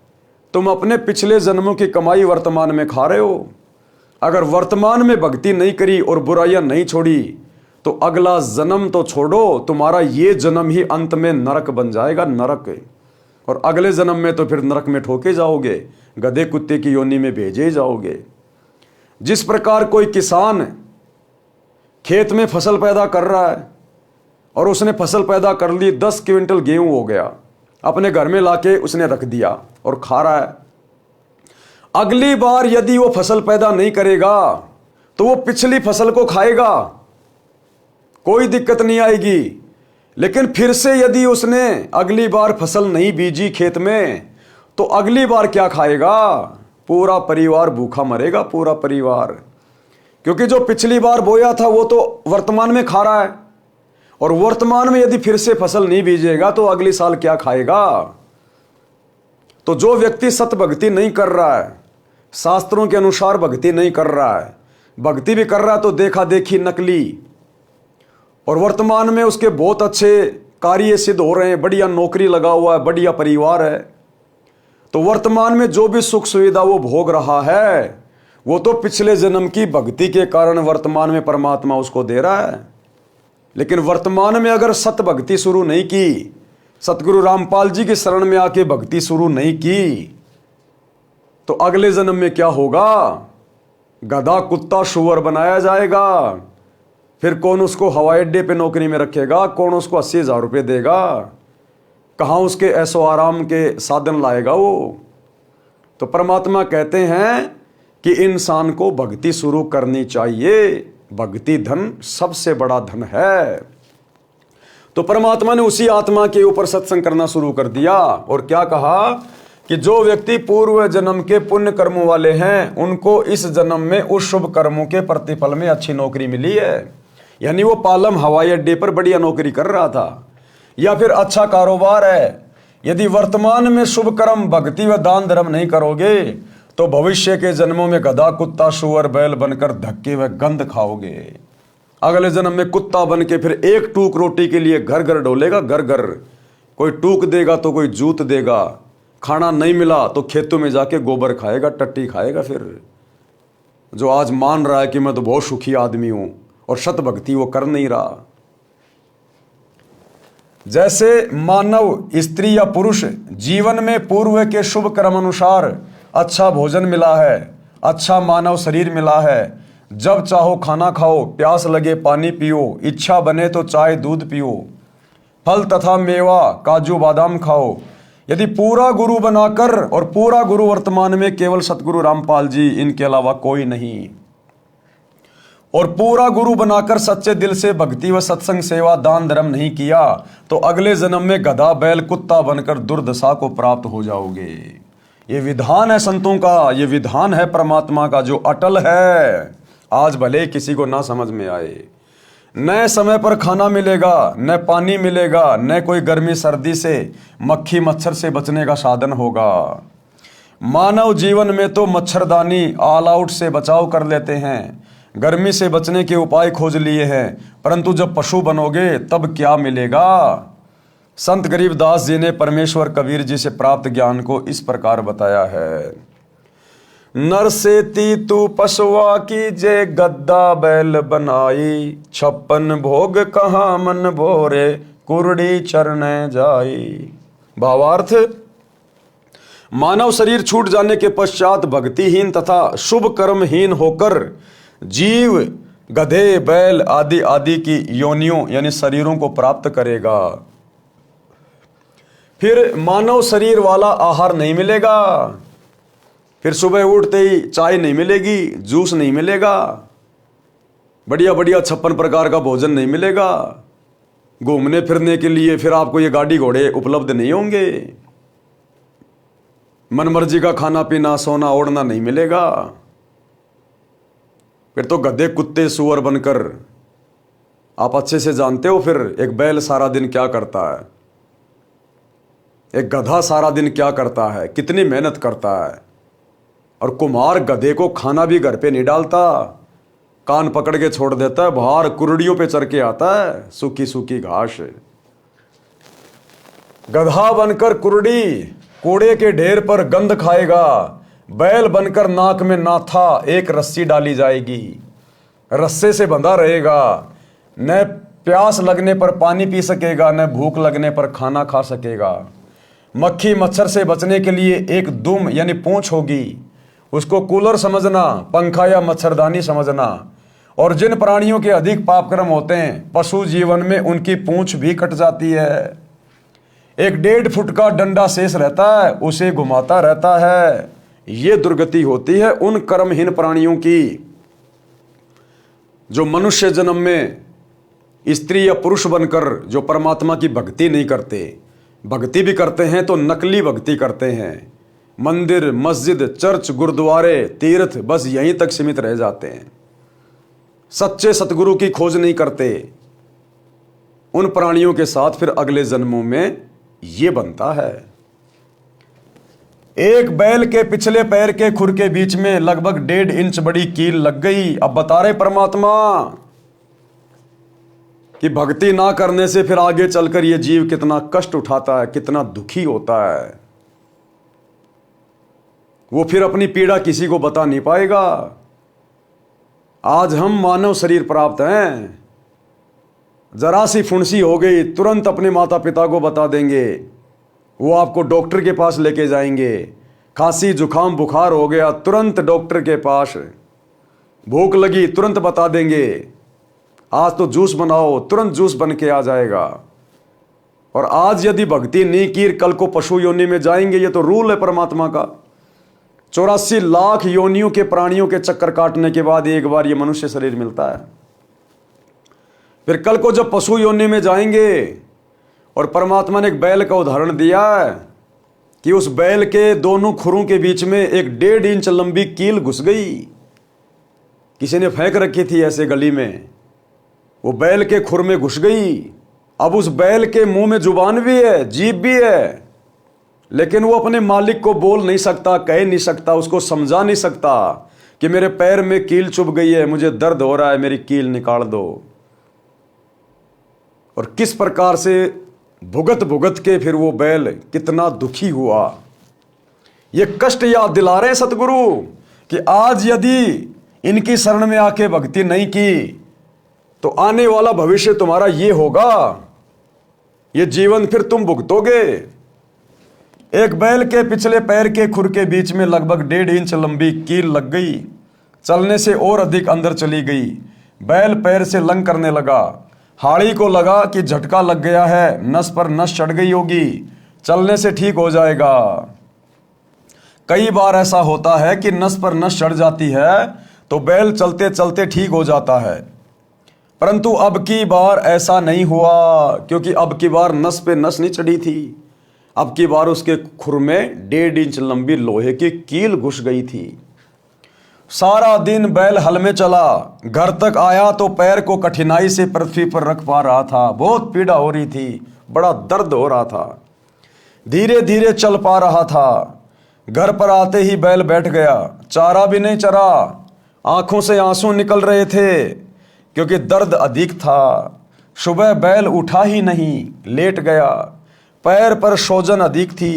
तुम अपने पिछले जन्मों की कमाई वर्तमान में खा रहे हो। अगर वर्तमान में भक्ति नहीं करी और बुराइयां नहीं छोड़ी तो अगला जन्म तो छोड़ो, तुम्हारा ये जन्म ही अंत में नरक बन जाएगा, नरक। और अगले जन्म में तो फिर नरक में ठोके जाओगे, गधे कुत्ते की योनि में भेजे जाओगे। जिस प्रकार कोई किसान खेत में फसल पैदा कर रहा है और उसने फसल पैदा कर ली, 10 क्विंटल गेहूं हो गया, अपने घर में लाके उसने रख दिया और खा रहा है। अगली बार यदि वो फसल पैदा नहीं करेगा तो वो पिछली फसल को खाएगा, कोई दिक्कत नहीं आएगी। लेकिन फिर से यदि उसने अगली बार फसल नहीं बीजी खेत में तो अगली बार क्या खाएगा? पूरा परिवार भूखा मरेगा, पूरा परिवार। क्योंकि जो पिछली बार बोया था वो तो वर्तमान में खा रहा है, और वर्तमान में यदि फिर से फसल नहीं बीजेगा तो अगली साल क्या खाएगा? तो जो व्यक्ति सत भक्ति नहीं कर रहा है, शास्त्रों के अनुसार भक्ति नहीं कर रहा है, भक्ति भी कर रहा है तो देखा देखी, नकली, और वर्तमान में उसके बहुत अच्छे कार्य सिद्ध हो रहे हैं, बढ़िया नौकरी लगा हुआ है, बढ़िया परिवार है, तो वर्तमान में जो भी सुख सुविधा वो भोग रहा है वो तो पिछले जन्म की भक्ति के कारण वर्तमान में परमात्मा उसको दे रहा है। लेकिन वर्तमान में अगर सत भक्ति शुरू नहीं की, सतगुरु रामपाल जी की शरण में आके भक्ति शुरू नहीं की, तो अगले जन्म में क्या होगा? गधा कुत्ता शुअर बनाया जाएगा। फिर कौन उसको हवाई अड्डे पे नौकरी में रखेगा? कौन उसको 80,000 रुपये देगा? कहाँ उसके ऐसो आराम के साधन लाएगा वो? तो परमात्मा कहते हैं कि इंसान को भक्ति शुरू करनी चाहिए। भक्ति धन सबसे बड़ा धन है। तो परमात्मा ने उसी आत्मा के ऊपर सत्संग करना शुरू कर दिया और क्या कहा कि जो व्यक्ति पूर्व जन्म के पुण्य कर्मों वाले हैं उनको इस जन्म में उस शुभ कर्मों के प्रतिफल में अच्छी नौकरी मिली है। यानी वो पालम हवाई अड्डे पर बढ़िया नौकरी कर रहा था, या फिर अच्छा कारोबार है। यदि वर्तमान में शुभ कर्म, भक्ति व दान धर्म नहीं करोगे तो भविष्य के जन्मों में गधा कुत्ता शुअर बैल बनकर धक्के व गंध खाओगे। अगले जन्म में कुत्ता बन के फिर एक टूक रोटी के लिए घर घर डोलेगा, घर घर। कोई टूक देगा तो कोई जूत देगा, खाना नहीं मिला तो खेतों में जाके गोबर खाएगा, टट्टी खाएगा। फिर जो आज मान रहा है कि मैं तो बहुत सुखी आदमी हूं और सत भक्ति वो कर नहीं रहा। जैसे मानव, स्त्री या पुरुष जीवन में पूर्व के शुभ कर्म अनुसार अच्छा भोजन मिला है, अच्छा मानव शरीर मिला है, जब चाहो खाना खाओ, प्यास लगे पानी पियो, इच्छा बने तो चाय दूध पियो, फल तथा मेवा काजू बादाम खाओ। यदि पूरा गुरु बनाकर, और पूरा गुरु वर्तमान में केवल सतगुरु रामपाल जी, इनके अलावा कोई नहीं, और पूरा गुरु बनाकर सच्चे दिल से भक्ति व सत्संग सेवा दान धर्म नहीं किया तो अगले जन्म में गधा बैल कुत्ता बनकर दुर्दशा को प्राप्त हो जाओगे। ये विधान है संतों का, ये विधान है परमात्मा का जो अटल है। आज भले किसी को ना समझ में आए, न समय पर खाना मिलेगा, न पानी मिलेगा, न कोई गर्मी सर्दी से मक्खी मच्छर से बचने का साधन होगा। मानव जीवन में तो मच्छरदानी ऑल आउट से बचाव कर लेते हैं, गर्मी से बचने के उपाय खोज लिए हैं, परंतु जब पशु बनोगे तब क्या मिलेगा? संत गरीबदास जी ने परमेश्वर कबीर जी से प्राप्त ज्ञान को इस प्रकार बताया है। नर से ती तू पशुआ की जे गद्दा बैल बनाई, 56 भोग कहाँ मन भोरे कुरड़ी चरने जाई। भावार्थ, मानव शरीर छूट जाने के पश्चात भक्तिहीन तथा शुभ कर्महीन होकर जीव गधे बैल आदि आदि की योनियों यानी शरीरों को प्राप्त करेगा। फिर मानव शरीर वाला आहार नहीं मिलेगा, फिर सुबह उठते ही चाय नहीं मिलेगी, जूस नहीं मिलेगा, बढ़िया बढ़िया 56 प्रकार का भोजन नहीं मिलेगा, घूमने फिरने के लिए फिर आपको ये गाड़ी घोड़े उपलब्ध नहीं होंगे, मनमर्जी का खाना पीना सोना ओढ़ना नहीं मिलेगा। फिर तो गधे कुत्ते सुअर बनकर, आप अच्छे से जानते हो फिर एक बैल सारा दिन क्या करता है, एक गधा सारा दिन क्या करता है, कितनी मेहनत करता है। और कुम्हार गधे को खाना भी घर पे नहीं डालता, कान पकड़ के छोड़ देता है, बाहर कुरड़ियों पे चढ़ के आता है, सूखी सूखी घास। गधा बनकर कुरड़ी कूड़े के ढेर पर गंध खाएगा, बैल बनकर नाक में नाथा एक रस्सी डाली जाएगी, रस्से से बंधा रहेगा, न प्यास लगने पर पानी पी सकेगा, न भूख लगने पर खाना खा सकेगा। मक्खी मच्छर से बचने के लिए एक दुम यानी पूंछ होगी, उसको कूलर समझना, पंखा या मच्छरदानी समझना। और जिन प्राणियों के अधिक पापकर्म होते हैं, पशु जीवन में उनकी पूंछ भी कट जाती है। एक 1.5 फुट का डंडा शेष रहता है, उसे घुमाता रहता है। ये दुर्गति होती है उन कर्महीन प्राणियों की जो मनुष्य जन्म में स्त्री या पुरुष बनकर जो परमात्मा की भक्ति नहीं करते, भक्ति भी करते हैं तो नकली भक्ति करते हैं। मंदिर मस्जिद चर्च गुरुद्वारे तीर्थ बस यहीं तक सीमित रह जाते हैं, सच्चे सतगुरु की खोज नहीं करते। उन प्राणियों के साथ फिर अगले जन्मों में ये बनता है। एक बैल के पिछले पैर के खुर के बीच में लगभग 1.5 इंच बड़ी कील लग गई। अब बता रहे परमात्मा कि भक्ति ना करने से फिर आगे चलकर ये जीव कितना कष्ट उठाता है, कितना दुखी होता है। वो फिर अपनी पीड़ा किसी को बता नहीं पाएगा। आज हम मानव शरीर प्राप्त हैं, जरा सी फुंसी हो गई तुरंत अपने माता पिता को बता देंगे, वो आपको डॉक्टर के पास लेके जाएंगे। खांसी जुकाम बुखार हो गया तुरंत डॉक्टर के पास, भूख लगी तुरंत बता देंगे, आज तो जूस बनाओ तुरंत जूस बन के आ जाएगा। और आज यदि भक्ति नहीं की कल को पशु योनि में जाएंगे, ये तो रूल है परमात्मा का। 84 लाख योनियों के प्राणियों के चक्कर काटने के बाद एक बार ये मनुष्य शरीर मिलता है। फिर कल को जब पशु योनि में जाएंगे, और परमात्मा ने एक बैल का उदाहरण दिया है कि उस बैल के दोनों खुरों के बीच में एक 1.5 इंच लंबी कील घुस गई, किसी ने फेंक रखी थी ऐसे गली में, वो बैल के खुर में घुस गई। अब उस बैल के मुंह में जुबान भी है, जीभ भी है, लेकिन वो अपने मालिक को बोल नहीं सकता, कह नहीं सकता, उसको समझा नहीं सकता कि मेरे पैर में कील चुभ गई है, मुझे दर्द हो रहा है, मेरी कील निकाल दो। और किस प्रकार से भुगत भुगत के फिर वो बैल कितना दुखी हुआ। ये कष्ट याद दिला रहे सतगुरु कि आज यदि इनकी शरण में आके भक्ति नहीं की तो आने वाला भविष्य तुम्हारा ये होगा, ये जीवन फिर तुम भुगतोगे। एक बैल के पिछले पैर के खुर के बीच में लगभग 1.5 इंच लंबी कील लग गई, चलने से और अधिक अंदर चली गई। बैल पैर से लंग करने लगा, हाड़ी को लगा कि झटका लग गया है, नस पर नस चढ़ गई होगी, चलने से ठीक हो जाएगा। कई बार ऐसा होता है कि नस पर नस चढ़ जाती है तो बैल चलते चलते ठीक हो जाता है, परंतु अब की बार ऐसा नहीं हुआ, क्योंकि अब की बार नस पे नस नहीं चढ़ी थी। अब की बार उसके खुर में 1.5 इंच लंबी लोहे की कील घुस गई थी। सारा दिन बैल हल में चला, घर तक आया तो पैर को कठिनाई से पृथ्वी पर रख पा रहा था, बहुत पीड़ा हो रही थी, बड़ा दर्द हो रहा था, धीरे धीरे चल पा रहा था। घर पर आते ही बैल बैठ गया, चारा भी नहीं चरा, आंखों से आंसू निकल रहे थे क्योंकि दर्द अधिक था। सुबह बैल उठा ही नहीं, लेट गया, पैर पर सूजन अधिक थी।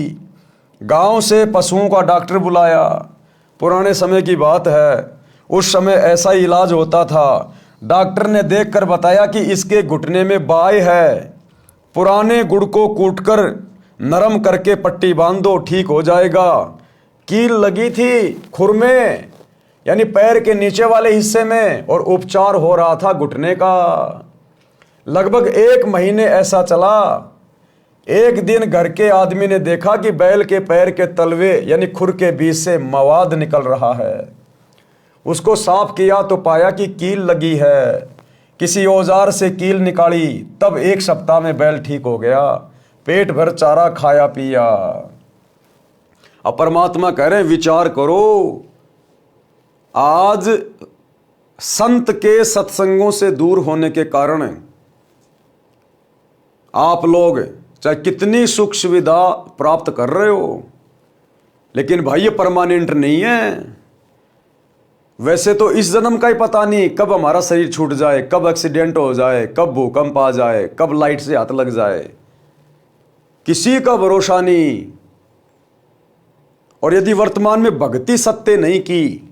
गांव से पशुओं का डॉक्टर बुलाया, पुराने समय की बात है, उस समय ऐसा ही इलाज होता था। डॉक्टर ने देखकर बताया कि इसके घुटने में बाय है, पुराने गुड़ को कूटकर नरम करके पट्टी बांध दो, ठीक हो जाएगा। कील लगी थी खुर में, यानी पैर के नीचे वाले हिस्से में, और उपचार हो रहा था घुटने का। लगभग 1 महीने ऐसा चला एक दिन घर के आदमी ने देखा कि बैल के पैर के तलवे यानी खुर के बीच से मवाद निकल रहा है। उसको साफ किया तो पाया कि कील लगी है। किसी औजार से कील निकाली, तब 1 सप्ताह में बैल ठीक हो गया, पेट भर चारा खाया पिया। अब परमात्मा कह रहे हैं विचार करो, आज संत के सत्संगों से दूर होने के कारण आप लोग चाहे कितनी सुख सुविधा प्राप्त कर रहे हो, लेकिन भाई ये परमानेंट नहीं है। वैसे तो इस जन्म का ही पता नहीं कब हमारा शरीर छूट जाए, कब एक्सीडेंट हो जाए, कब भूकंप आ जाए, कब लाइट से हाथ लग जाए, किसी का भरोसा नहीं। और यदि वर्तमान में भक्ति सत्य नहीं की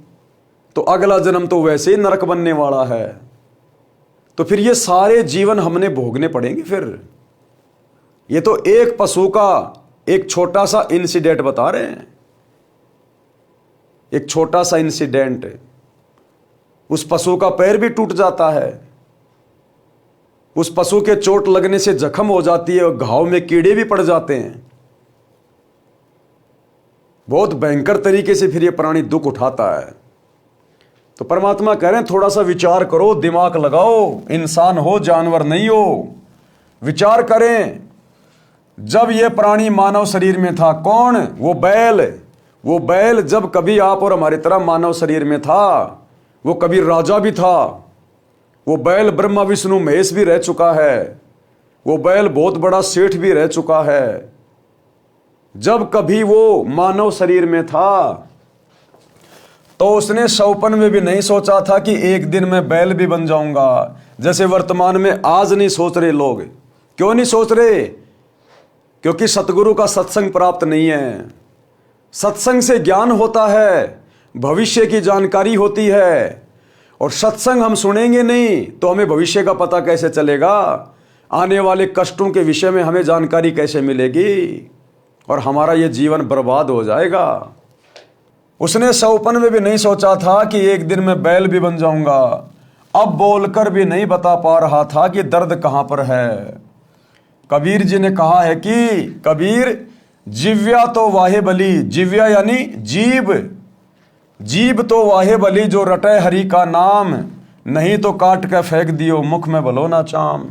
तो अगला जन्म तो वैसे ही नरक बनने वाला है। तो फिर ये सारे जीवन हमने भोगने पड़ेंगे। फिर ये तो एक पशु का एक छोटा सा इंसिडेंट बता रहे हैं, एक छोटा सा इंसिडेंट। उस पशु का पैर भी टूट जाता है, उस पशु के चोट लगने से जख्म हो जाती है और घाव में कीड़े भी पड़ जाते हैं। बहुत भयंकर तरीके से फिर ये प्राणी दुख उठाता है। तो परमात्मा कह रहे हैं थोड़ा सा विचार करो, दिमाग लगाओ, इंसान हो जानवर नहीं हो। विचार करें, जब ये प्राणी मानव शरीर में था, कौन? वो बैल जब कभी आप और हमारी तरह मानव शरीर में था, वो कभी राजा भी था। वो बैल ब्रह्मा विष्णु महेश भी रह चुका है। वो बैल बहुत बड़ा सेठ भी रह चुका है। जब कभी वो मानव शरीर में था तो उसने सौपन में भी नहीं सोचा था कि एक दिन मैं बैल भी बन जाऊंगा, जैसे वर्तमान में आज नहीं सोच रहे लोग। क्यों नहीं सोच रहे? क्योंकि सतगुरु का सत्संग प्राप्त नहीं है। सत्संग से ज्ञान होता है, भविष्य की जानकारी होती है, और सत्संग हम सुनेंगे नहीं तो हमें भविष्य का पता कैसे चलेगा? आने वाले कष्टों के विषय में हमें जानकारी कैसे मिलेगी? और हमारा ये जीवन बर्बाद हो जाएगा। उसने सौपन में भी नहीं सोचा था कि एक दिन मैं बैल भी बन जाऊंगा। अब बोलकर भी नहीं बता पा रहा था कि दर्द कहां पर है। कबीर जी ने कहा है कि कबीर, जिव्या तो वाहे बली, जिव्या यानी जीभ, जीभ तो वाहे बली जो रटे हरि का नाम, नहीं तो काट के फेंक दियो मुख में भलो ना चाम।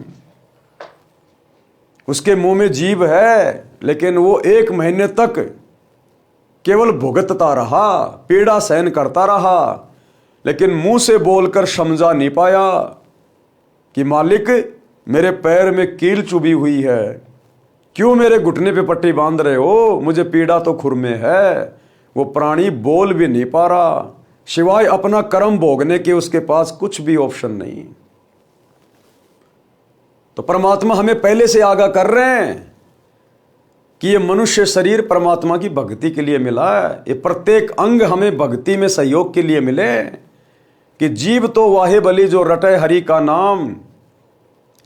उसके मुंह में जीभ है, लेकिन वो 1 महीने तक केवल भुगतता रहा, पीड़ा सहन करता रहा, लेकिन मुंह से बोलकर समझा नहीं पाया कि मालिक मेरे पैर में कील चुभी हुई है, क्यों मेरे घुटने पे पट्टी बांध रहे हो, मुझे पीड़ा तो खुर में है। वो प्राणी बोल भी नहीं पा रहा, सिवाय अपना कर्म भोगने के उसके पास कुछ भी ऑप्शन नहीं। तो परमात्मा हमें पहले से आगाह कर रहे हैं कि ये मनुष्य शरीर परमात्मा की भक्ति के लिए मिला है। ये प्रत्येक अंग हमें भक्ति में सहयोग के लिए मिले कि जीव तो वाहे बली जो रटे हरि का नाम,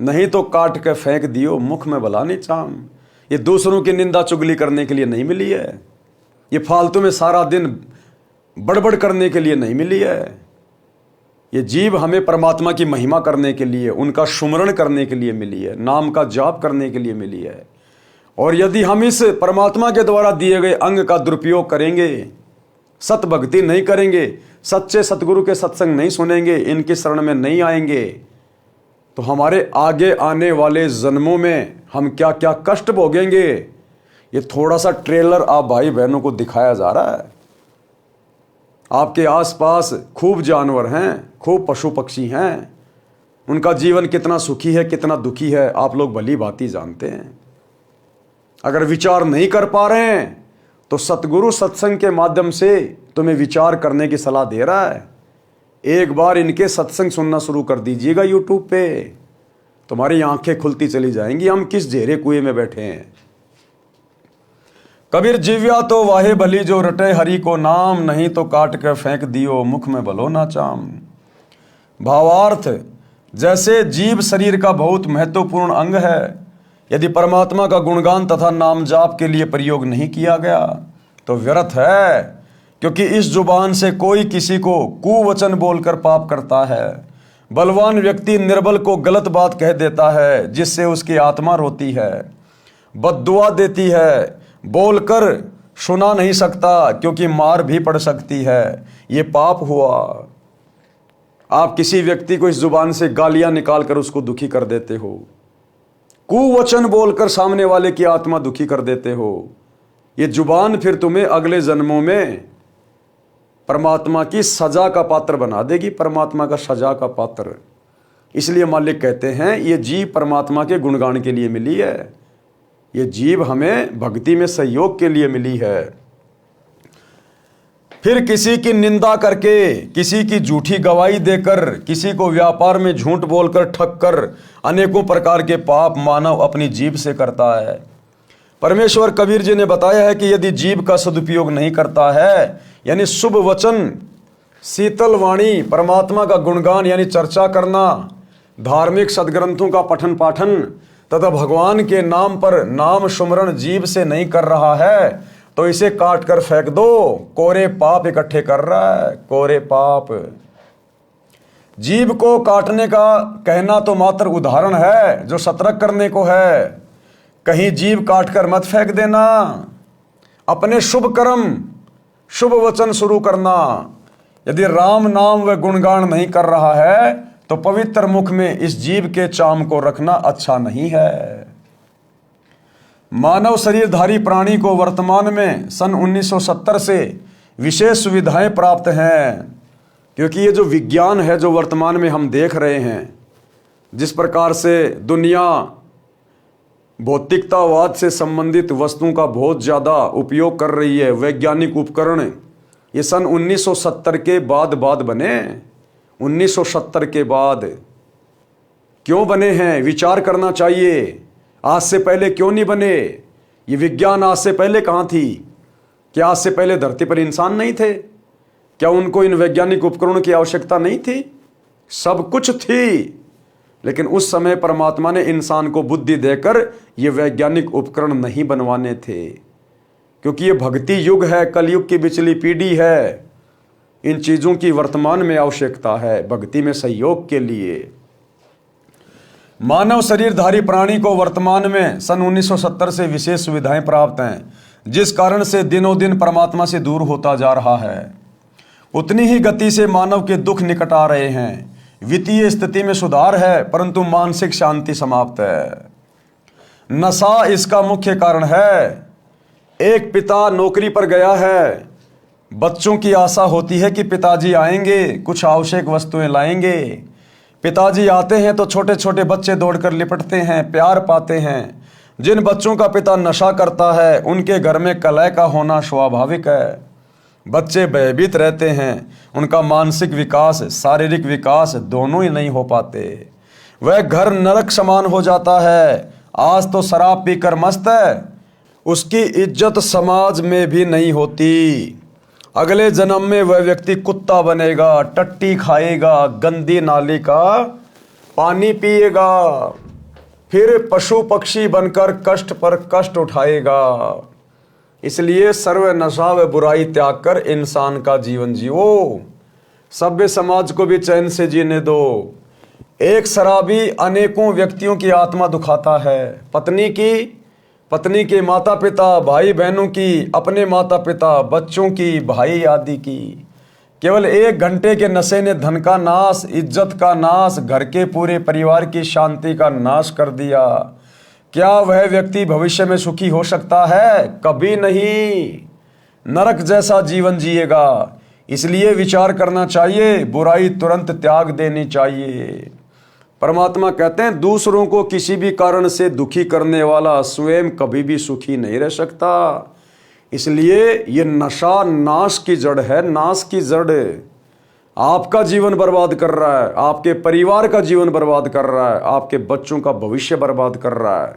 नहीं तो काट के फेंक दियो मुख में भला नहीं चाम। ये दूसरों की निंदा चुगली करने के लिए नहीं मिली है, ये फालतू में सारा दिन बड़बड़ करने के लिए नहीं मिली है। ये जीव हमें परमात्मा की महिमा करने के लिए, उनका सुमरण करने के लिए मिली है, नाम का जाप करने के लिए मिली है। और यदि हम इस परमात्मा के द्वारा दिए गए अंग का दुरुपयोग करेंगे, सत भक्ति नहीं करेंगे, सच्चे सतगुरु के सत्संग नहीं सुनेंगे, इनकी शरण में नहीं आएंगे, तो हमारे आगे आने वाले जन्मों में हम क्या क्या कष्ट भोगेंगे। ये थोड़ा सा ट्रेलर आप भाई बहनों को दिखाया जा रहा है। आपके आसपास खूब जानवर हैं, खूब पशु पक्षी हैं, उनका जीवन कितना सुखी है कितना दुखी है आप लोग भली भांति जानते हैं। अगर विचार नहीं कर पा रहे हैं तो सतगुरु सत्संग के माध्यम से तुम्हें विचार करने की सलाह दे रहा है। एक बार इनके सत्संग सुनना शुरू कर दीजिएगा यूट्यूब पे, तुम्हारी आंखें खुलती चली जाएंगी हम किस झेरे कुएं में बैठे हैं। कबीर, जिव्या तो वाहे भली जो रटे हरि को नाम, नहीं तो काट के फेंक दियो मुख में भलो ना चाम। भावार्थ, जैसे जीव शरीर का बहुत महत्वपूर्ण अंग है, यदि परमात्मा का गुणगान तथा नाम जाप के लिए प्रयोग नहीं किया गया तो व्यर्थ है, क्योंकि इस जुबान से कोई किसी को कुवचन बोलकर पाप करता है। बलवान व्यक्ति निर्बल को गलत बात कह देता है जिससे उसकी आत्मा रोती है। बद्दुआ देती है, बोलकर सुना नहीं सकता क्योंकि मार भी पड़ सकती है। ये पाप हुआ। आप किसी व्यक्ति को इस जुबान से गालियां निकालकर उसको दुखी कर देते हो, कुवचन बोलकर सामने वाले की आत्मा दुखी कर देते हो। ये जुबान फिर तुम्हें अगले जन्मों में परमात्मा की सजा का पात्र बना देगी, परमात्मा का सजा का पात्र। इसलिए मालिक कहते हैं ये जीव परमात्मा के गुणगान के लिए मिली है, ये जीव हमें भक्ति में सहयोग के लिए मिली है। फिर किसी की निंदा करके, किसी की झूठी गवाही देकर, किसी को व्यापार में झूठ बोलकर ठग कर अनेकों प्रकार के पाप मानव अपनी जीभ से करता है। परमेश्वर कबीर जी ने बताया है कि यदि जीभ का सदुपयोग नहीं करता है, यानी शुभ वचन, शीतल वाणी, परमात्मा का गुणगान यानी चर्चा करना, धार्मिक सदग्रंथों का पठन पाठन तथा भगवान के नाम पर नाम सुमरण जीभ से नहीं कर रहा है, तो इसे काट कर फेंक दो। कोरे पाप इकट्ठे कर रहा है, कोरे पाप। जीभ को काटने का कहना तो मात्र उदाहरण है, जो सतर्क करने को है। कहीं जीभ काट कर मत फेंक देना। अपने शुभ कर्म, शुभ वचन शुरू करना। यदि राम नाम व गुणगान नहीं कर रहा है तो पवित्र मुख में इस जीभ के चाम को रखना अच्छा नहीं है। मानव शरीरधारी प्राणी को वर्तमान में सन 1970 से विशेष सुविधाएं प्राप्त हैं, क्योंकि ये जो विज्ञान है जो वर्तमान में हम देख रहे हैं, जिस प्रकार से दुनिया भौतिकतावाद से संबंधित वस्तुओं का बहुत ज़्यादा उपयोग कर रही है, वैज्ञानिक उपकरण, ये सन 1970 के बाद बने। 1970 के बाद क्यों बने हैं, विचार करना चाहिए। आज से पहले क्यों नहीं बने? ये विज्ञान आज से पहले कहाँ थी? क्या आज से पहले धरती पर इंसान नहीं थे? क्या उनको इन वैज्ञानिक उपकरणों की आवश्यकता नहीं थी? सब कुछ थी, लेकिन उस समय परमात्मा ने इंसान को बुद्धि देकर ये वैज्ञानिक उपकरण नहीं बनवाने थे, क्योंकि ये भक्ति युग है, कलयुग की बिचली पीढ़ी है। इन चीज़ों की वर्तमान में आवश्यकता है भक्ति में सहयोग के लिए। मानव शरीरधारी प्राणी को वर्तमान में सन 1970 से विशेष सुविधाएं प्राप्त हैं, जिस कारण से दिनों दिन परमात्मा से दूर होता जा रहा है। उतनी ही गति से मानव के दुख निकट आ रहे हैं। वित्तीय स्थिति में सुधार है, परंतु मानसिक शांति समाप्त है। नशा इसका मुख्य कारण है। एक पिता नौकरी पर गया है, बच्चों की आशा होती है कि पिताजी आएंगे, कुछ आवश्यक वस्तुएं लाएंगे। पिताजी आते हैं तो छोटे छोटे बच्चे दौड़कर लिपटते हैं, प्यार पाते हैं। जिन बच्चों का पिता नशा करता है उनके घर में कलह का होना स्वाभाविक है। बच्चे भयभीत रहते हैं, उनका मानसिक विकास, शारीरिक विकास दोनों ही नहीं हो पाते। वह घर नरक समान हो जाता है। आज तो शराब पीकर मस्त है, उसकी इज्जत समाज में भी नहीं होती। अगले जन्म में वह व्यक्ति कुत्ता बनेगा, टट्टी खाएगा, गंदी नाली का पानी पिएगा, फिर पशु पक्षी बनकर कष्ट पर कष्ट उठाएगा। इसलिए सर्व नशा व बुराई त्याग कर इंसान का जीवन जियो। सभ्य समाज को भी चैन से जीने दो। एक शराबी अनेकों व्यक्तियों की आत्मा दुखाता है। पत्नी के माता पिता, भाई बहनों की, अपने माता पिता, बच्चों की, भाई आदि की। केवल 1 घंटे के नशे ने धन का नाश, इज्जत का नाश, घर के पूरे परिवार की शांति का नाश कर दिया। क्या वह व्यक्ति भविष्य में सुखी हो सकता है? कभी नहीं। नरक जैसा जीवन जिएगा। इसलिए विचार करना चाहिए, बुराई तुरंत त्याग देनी चाहिए। परमात्मा कहते हैं दूसरों को किसी भी कारण से दुखी करने वाला स्वयं कभी भी सुखी नहीं रह सकता। इसलिए ये नशा नाश की जड़ है, नाश की जड़। आपका जीवन बर्बाद कर रहा है, आपके परिवार का जीवन बर्बाद कर रहा है, आपके बच्चों का भविष्य बर्बाद कर रहा है,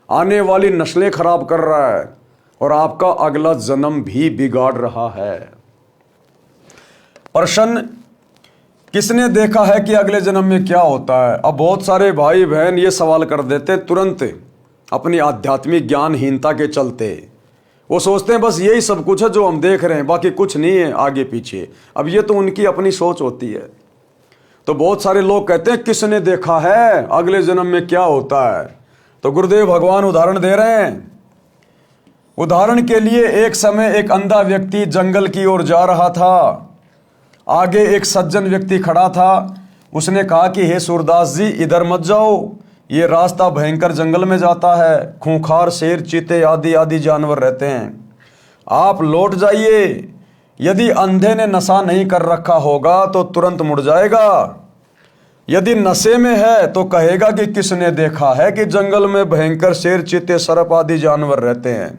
आने वाली नस्लें खराब कर रहा है, और आपका अगला जन्म भी बिगाड़ रहा है। प्रश्न, किसने देखा है कि अगले जन्म में क्या होता है? अब बहुत सारे भाई बहन ये सवाल कर देते तुरंत अपनी आध्यात्मिक ज्ञानहीनता के चलते। वो सोचते हैं बस यही सब कुछ है जो हम देख रहे हैं, बाकी कुछ नहीं है आगे पीछे। अब ये तो उनकी अपनी सोच होती है। तो बहुत सारे लोग कहते हैं किसने देखा है अगले जन्म में क्या होता है? तो गुरुदेव भगवान उदाहरण दे रहे हैं। उदाहरण के लिए, एक समय एक अंधा व्यक्ति जंगल की ओर जा रहा था। आगे एक सज्जन व्यक्ति खड़ा था। उसने कहा कि हे सूरदास जी, इधर मत जाओ, ये रास्ता भयंकर जंगल में जाता है, खूंखार शेर, चीते आदि आदि जानवर रहते हैं, आप लौट जाइए। यदि अंधे ने नशा नहीं कर रखा होगा तो तुरंत मुड़ जाएगा, यदि नशे में है तो कहेगा कि किसने देखा है कि जंगल में भयंकर शेर, चीते, सर्प आदि जानवर रहते हैं,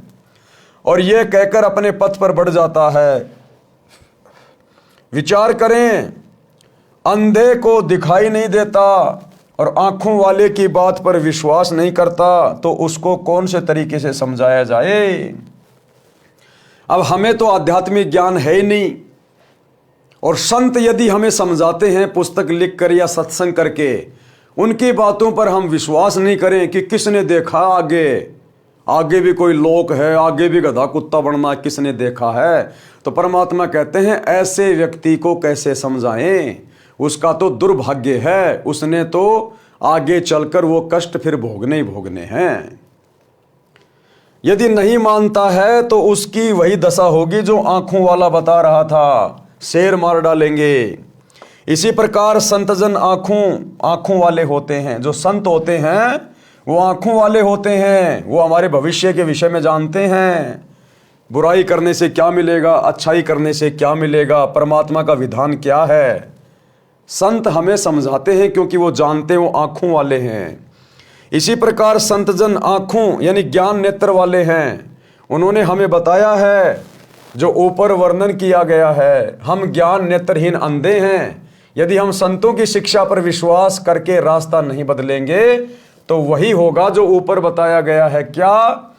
और यह कहकर अपने पथ पर बढ़ जाता है। विचार करें, अंधे को दिखाई नहीं देता और आंखों वाले की बात पर विश्वास नहीं करता, तो उसको कौन से तरीके से समझाया जाए। अब हमें तो आध्यात्मिक ज्ञान है ही नहीं, और संत यदि हमें समझाते हैं पुस्तक लिखकर या सत्संग करके, उनकी बातों पर हम विश्वास नहीं करें कि किसने देखा, आगे भी कोई लोक है, आगे भी गधा कुत्ता बनना किसने देखा है, तो परमात्मा कहते हैं ऐसे व्यक्ति को कैसे समझाएं, उसका तो दुर्भाग्य है, उसने तो आगे चलकर वो कष्ट फिर भोगने ही भोगने हैं। यदि नहीं मानता है तो उसकी वही दशा होगी जो आंखों वाला बता रहा था, शेर मार डालेंगे। इसी प्रकार संतजन आंखों वाले होते हैं। जो संत होते हैं वो आंखों वाले होते हैं, वो हमारे भविष्य के विषय में जानते हैं, बुराई करने से क्या मिलेगा, अच्छाई करने से क्या मिलेगा, परमात्मा का विधान क्या है। संत हमें समझाते हैं क्योंकि वो जानते हैं, वो आंखों वाले हैं। इसी प्रकार संतजन आंखों यानी ज्ञान नेत्र वाले हैं। उन्होंने हमें बताया है जो ऊपर वर्णन किया गया है। हम ज्ञान नेत्रहीन अंधे हैं। यदि हम संतों की शिक्षा पर विश्वास करके रास्ता नहीं बदलेंगे तो वही होगा जो ऊपर बताया गया है। क्या?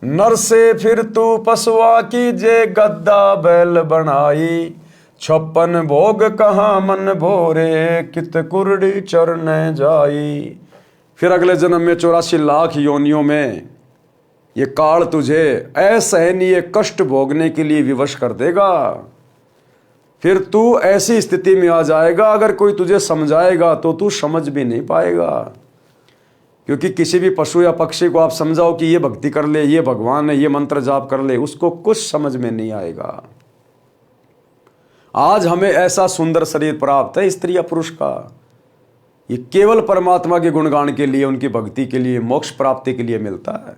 नर से फिर तू पसवा कीजे, गद्दा बैल बनाई, 56 भोग कहाँ मन भोरे, कित कुरडी चरने जाई। फिर अगले जन्म में 84 लाख योनियों में ये काल तुझे असहनीय कष्ट भोगने के लिए विवश कर देगा। फिर तू ऐसी स्थिति में आ जाएगा, अगर कोई तुझे समझाएगा तो तू समझ भी नहीं पाएगा। क्योंकि किसी भी पशु या पक्षी को आप समझाओ कि ये भक्ति कर ले, ये भगवान है, ये मंत्र जाप कर ले, उसको कुछ समझ में नहीं आएगा। आज हमें ऐसा सुंदर शरीर प्राप्त है, स्त्री या पुरुष का, ये केवल परमात्मा के गुणगान के लिए, उनकी भक्ति के लिए, मोक्ष प्राप्ति के लिए मिलता है।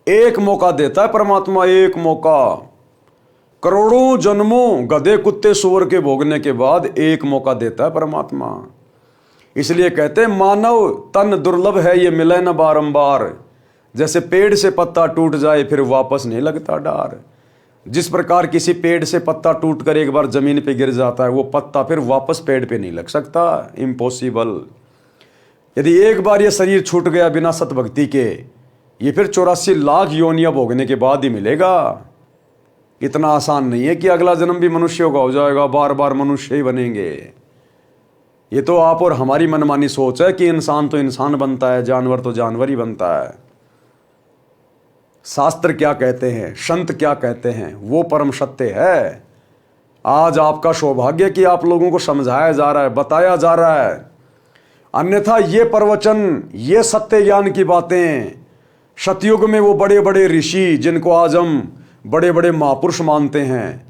एक मौका देता है परमात्मा, एक मौका। करोड़ों जन्मों गधे कुत्ते सूअर के भोगने के बाद एक मौका देता है परमात्मा। इसलिए कहते हैं मानव तन दुर्लभ है, ये मिले न बारंबार। जैसे पेड़ से पत्ता टूट जाए फिर वापस नहीं लगता डार, जिस प्रकार किसी पेड़ से पत्ता टूटकर एक बार जमीन पे गिर जाता है, वो पत्ता फिर वापस पेड़ पे नहीं लग सकता, इम्पॉसिबल। यदि एक बार ये शरीर छूट गया बिना सतभक्ति के, ये फिर 84 लाख योनियां भोगने के बाद ही मिलेगा। इतना आसान नहीं है कि अगला जन्म भी मनुष्यों का हो जाएगा, बार बार मनुष्य ही बनेंगे। ये तो आप और हमारी मनमानी सोच है कि इंसान तो इंसान बनता है, जानवर तो जानवर ही बनता है। शास्त्र क्या कहते हैं, संत क्या कहते हैं, वो परम सत्य है। आज आपका सौभाग्य कि आप लोगों को समझाया जा रहा है, बताया जा रहा है। अन्यथा ये प्रवचन, ये सत्य ज्ञान की बातें, सतयुग में वो बड़े बड़े ऋषि जिनको आज हम बड़े बड़े महापुरुष मानते हैं,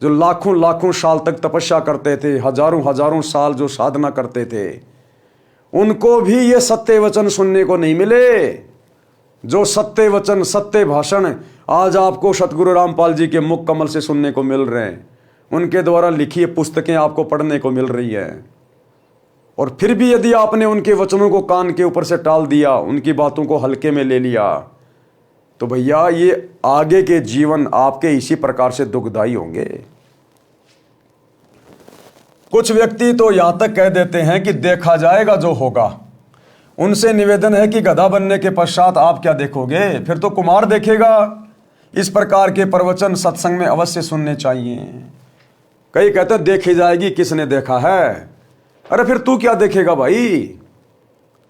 जो लाखों लाखों साल तक तपस्या करते थे, हजारों हजारों साल जो साधना करते थे, उनको भी ये सत्य वचन सुनने को नहीं मिले। जो सत्य वचन, सत्य भाषण आज आपको सतगुरु रामपाल जी के मुख कमल से सुनने को मिल रहे हैं, उनके द्वारा लिखी पुस्तकें आपको पढ़ने को मिल रही है। और फिर भी यदि आपने उनके वचनों को कान के ऊपर से टाल दिया, उनकी बातों को हल्के में ले लिया, तो भैया ये आगे के जीवन आपके इसी प्रकार से दुखदाई होंगे। कुछ व्यक्ति तो यहां तक कह देते हैं कि देखा जाएगा जो होगा। उनसे निवेदन है कि गधा बनने के पश्चात आप क्या देखोगे, फिर तो कुमार देखेगा। इस प्रकार के प्रवचन सत्संग में अवश्य सुनने चाहिए। कई कहते हैं देखी जाएगी, किसने देखा है। अरे फिर तू क्या देखेगा भाई,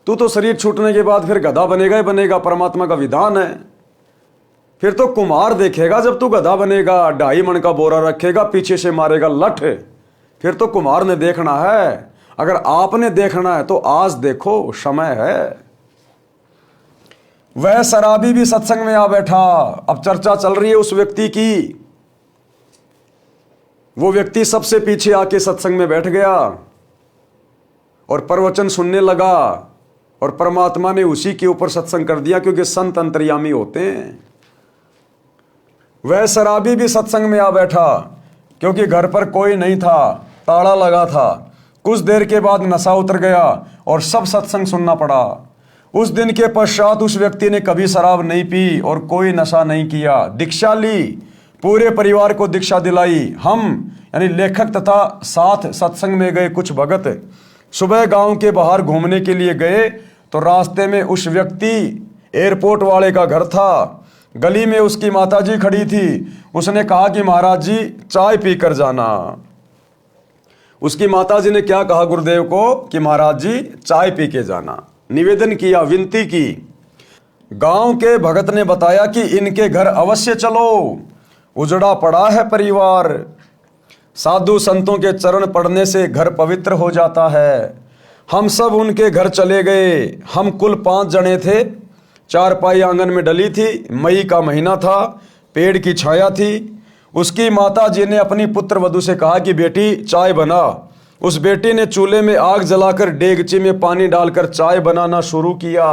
तू तो शरीर छूटने के बाद फिर गधा बनेगा ही बनेगा, परमात्मा का विधान है। फिर तो कुमार देखेगा जब तू गधा बनेगा, 2.5 मन का बोरा रखेगा, पीछे से मारेगा लठ, फिर तो कुमार ने देखना है। अगर आपने देखना है तो आज देखो, समय है। वह शराबी भी सत्संग में आ बैठा। अब चर्चा चल रही है उस व्यक्ति की। वो व्यक्ति सबसे पीछे आके सत्संग में बैठ गया और प्रवचन सुनने लगा, और परमात्मा ने उसी के ऊपर सत्संग कर दिया, क्योंकि संत अंतर्यामी होते हैं। वह शराबी भी सत्संग में आ बैठा, क्योंकि घर पर कोई नहीं था, ताला लगा था। कुछ देर के बाद नशा उतर गया और सब सत्संग सुनना पड़ा। उस दिन के पश्चात उस व्यक्ति ने कभी शराब नहीं पी और कोई नशा नहीं किया। दीक्षा ली, पूरे परिवार को दीक्षा दिलाई। हम यानी लेखक तथा साथ सत्संग में गए कुछ भगत सुबह गांव के बाहर घूमने के लिए गए तो रास्ते में उस व्यक्ति एयरपोर्ट वाले का घर था। गली में उसकी माताजी खड़ी थी। उसने कहा कि महाराज जी चाय पी कर जाना। उसकी माताजी ने क्या कहा गुरुदेव को कि महाराज जी चाय पी के जाना। निवेदन किया, विनती की। गांव के भगत ने बताया कि इनके घर अवश्य चलो, उजड़ा पड़ा है परिवार। साधु संतों के चरण पड़ने से घर पवित्र हो जाता है। हम सब उनके घर चले गए। हम कुल 5 जने थे। चारपाई आंगन में डली थी। मई का महीना था, पेड़ की छाया थी। उसकी माता जी ने अपनी पुत्र वधू से कहा कि बेटी चाय बना। उस बेटी ने चूल्हे में आग जलाकर डेगची में पानी डालकर चाय बनाना शुरू किया।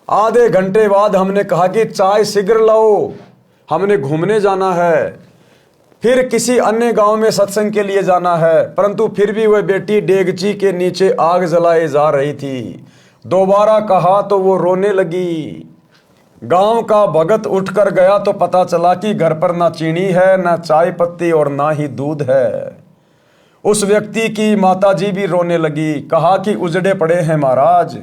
आधे घंटे बाद हमने कहा कि चाय शीघ्र लाओ, हमने घूमने जाना है, फिर किसी अन्य गांव में सत्संग के लिए जाना है। परंतु फिर भी वह बेटी डेगची के नीचे आग जलाए जा रही थी। दोबारा कहा तो वो रोने लगी। गांव का भगत उठकर गया तो पता चला कि घर पर ना चीनी है, ना चाय पत्ती और ना ही दूध है। उस व्यक्ति की माताजी भी रोने लगी। कहा कि उजड़े पड़े हैं महाराज,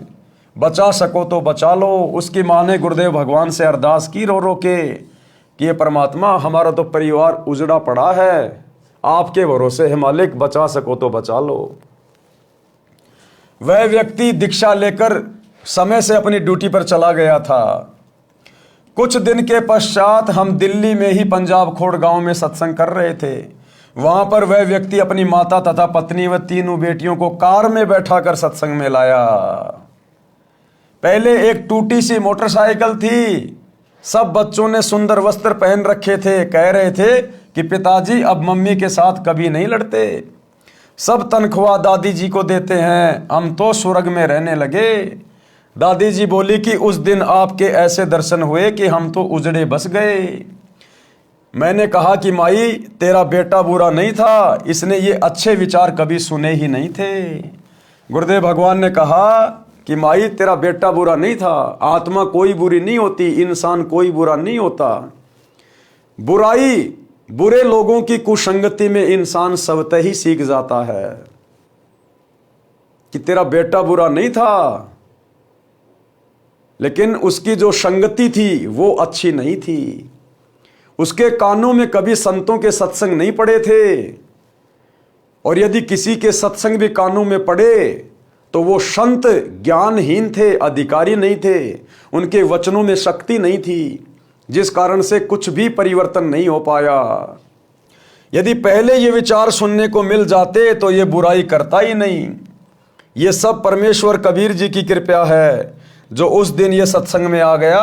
बचा सको तो बचा लो। उसकी माँ ने गुरुदेव भगवान से अरदास की रो रो के कि ये परमात्मा हमारा तो परिवार उजड़ा पड़ा है, आपके भरोसे है मालिक, बचा सको तो बचा लो। वह व्यक्ति दीक्षा लेकर समय से अपनी ड्यूटी पर चला गया था। कुछ दिन के पश्चात हम दिल्ली में ही पंजाब खोड़ गांव में सत्संग कर रहे थे। वहां पर वह व्यक्ति अपनी माता तथा पत्नी व 3 बेटियों को कार में बैठाकर सत्संग में लाया। पहले एक टूटी सी मोटरसाइकिल थी। सब बच्चों ने सुंदर वस्त्र पहन रखे थे। कह रहे थे कि पिताजी अब मम्मी के साथ कभी नहीं लड़ते। सब तनख्वाह दादी जी को देते हैं, हम तो स्वर्ग में रहने लगे। दादी जी बोली कि उस दिन आपके ऐसे दर्शन हुए कि हम तो उजड़े बस गए। मैंने कहा कि माई तेरा बेटा बुरा नहीं था, इसने ये अच्छे विचार कभी सुने ही नहीं थे। गुरुदेव भगवान ने कहा कि माई तेरा बेटा बुरा नहीं था। आत्मा कोई बुरी नहीं होती, इंसान कोई बुरा नहीं होता। बुराई, बुरे लोगों की कुसंगति में इंसान स्वतः ही सीख जाता है कि तेरा बेटा बुरा नहीं था, लेकिन उसकी जो संगति थी वो अच्छी नहीं थी। उसके कानों में कभी संतों के सत्संग नहीं पड़े थे, और यदि किसी के सत्संग भी कानों में पड़े तो वो संत ज्ञानहीन थे, अधिकारी नहीं थे, उनके वचनों में शक्ति नहीं थी, जिस कारण से कुछ भी परिवर्तन नहीं हो पाया। यदि पहले ये विचार सुनने को मिल जाते तो ये बुराई करता ही नहीं। ये सब परमेश्वर कबीर जी की कृपा है जो उस दिन ये सत्संग में आ गया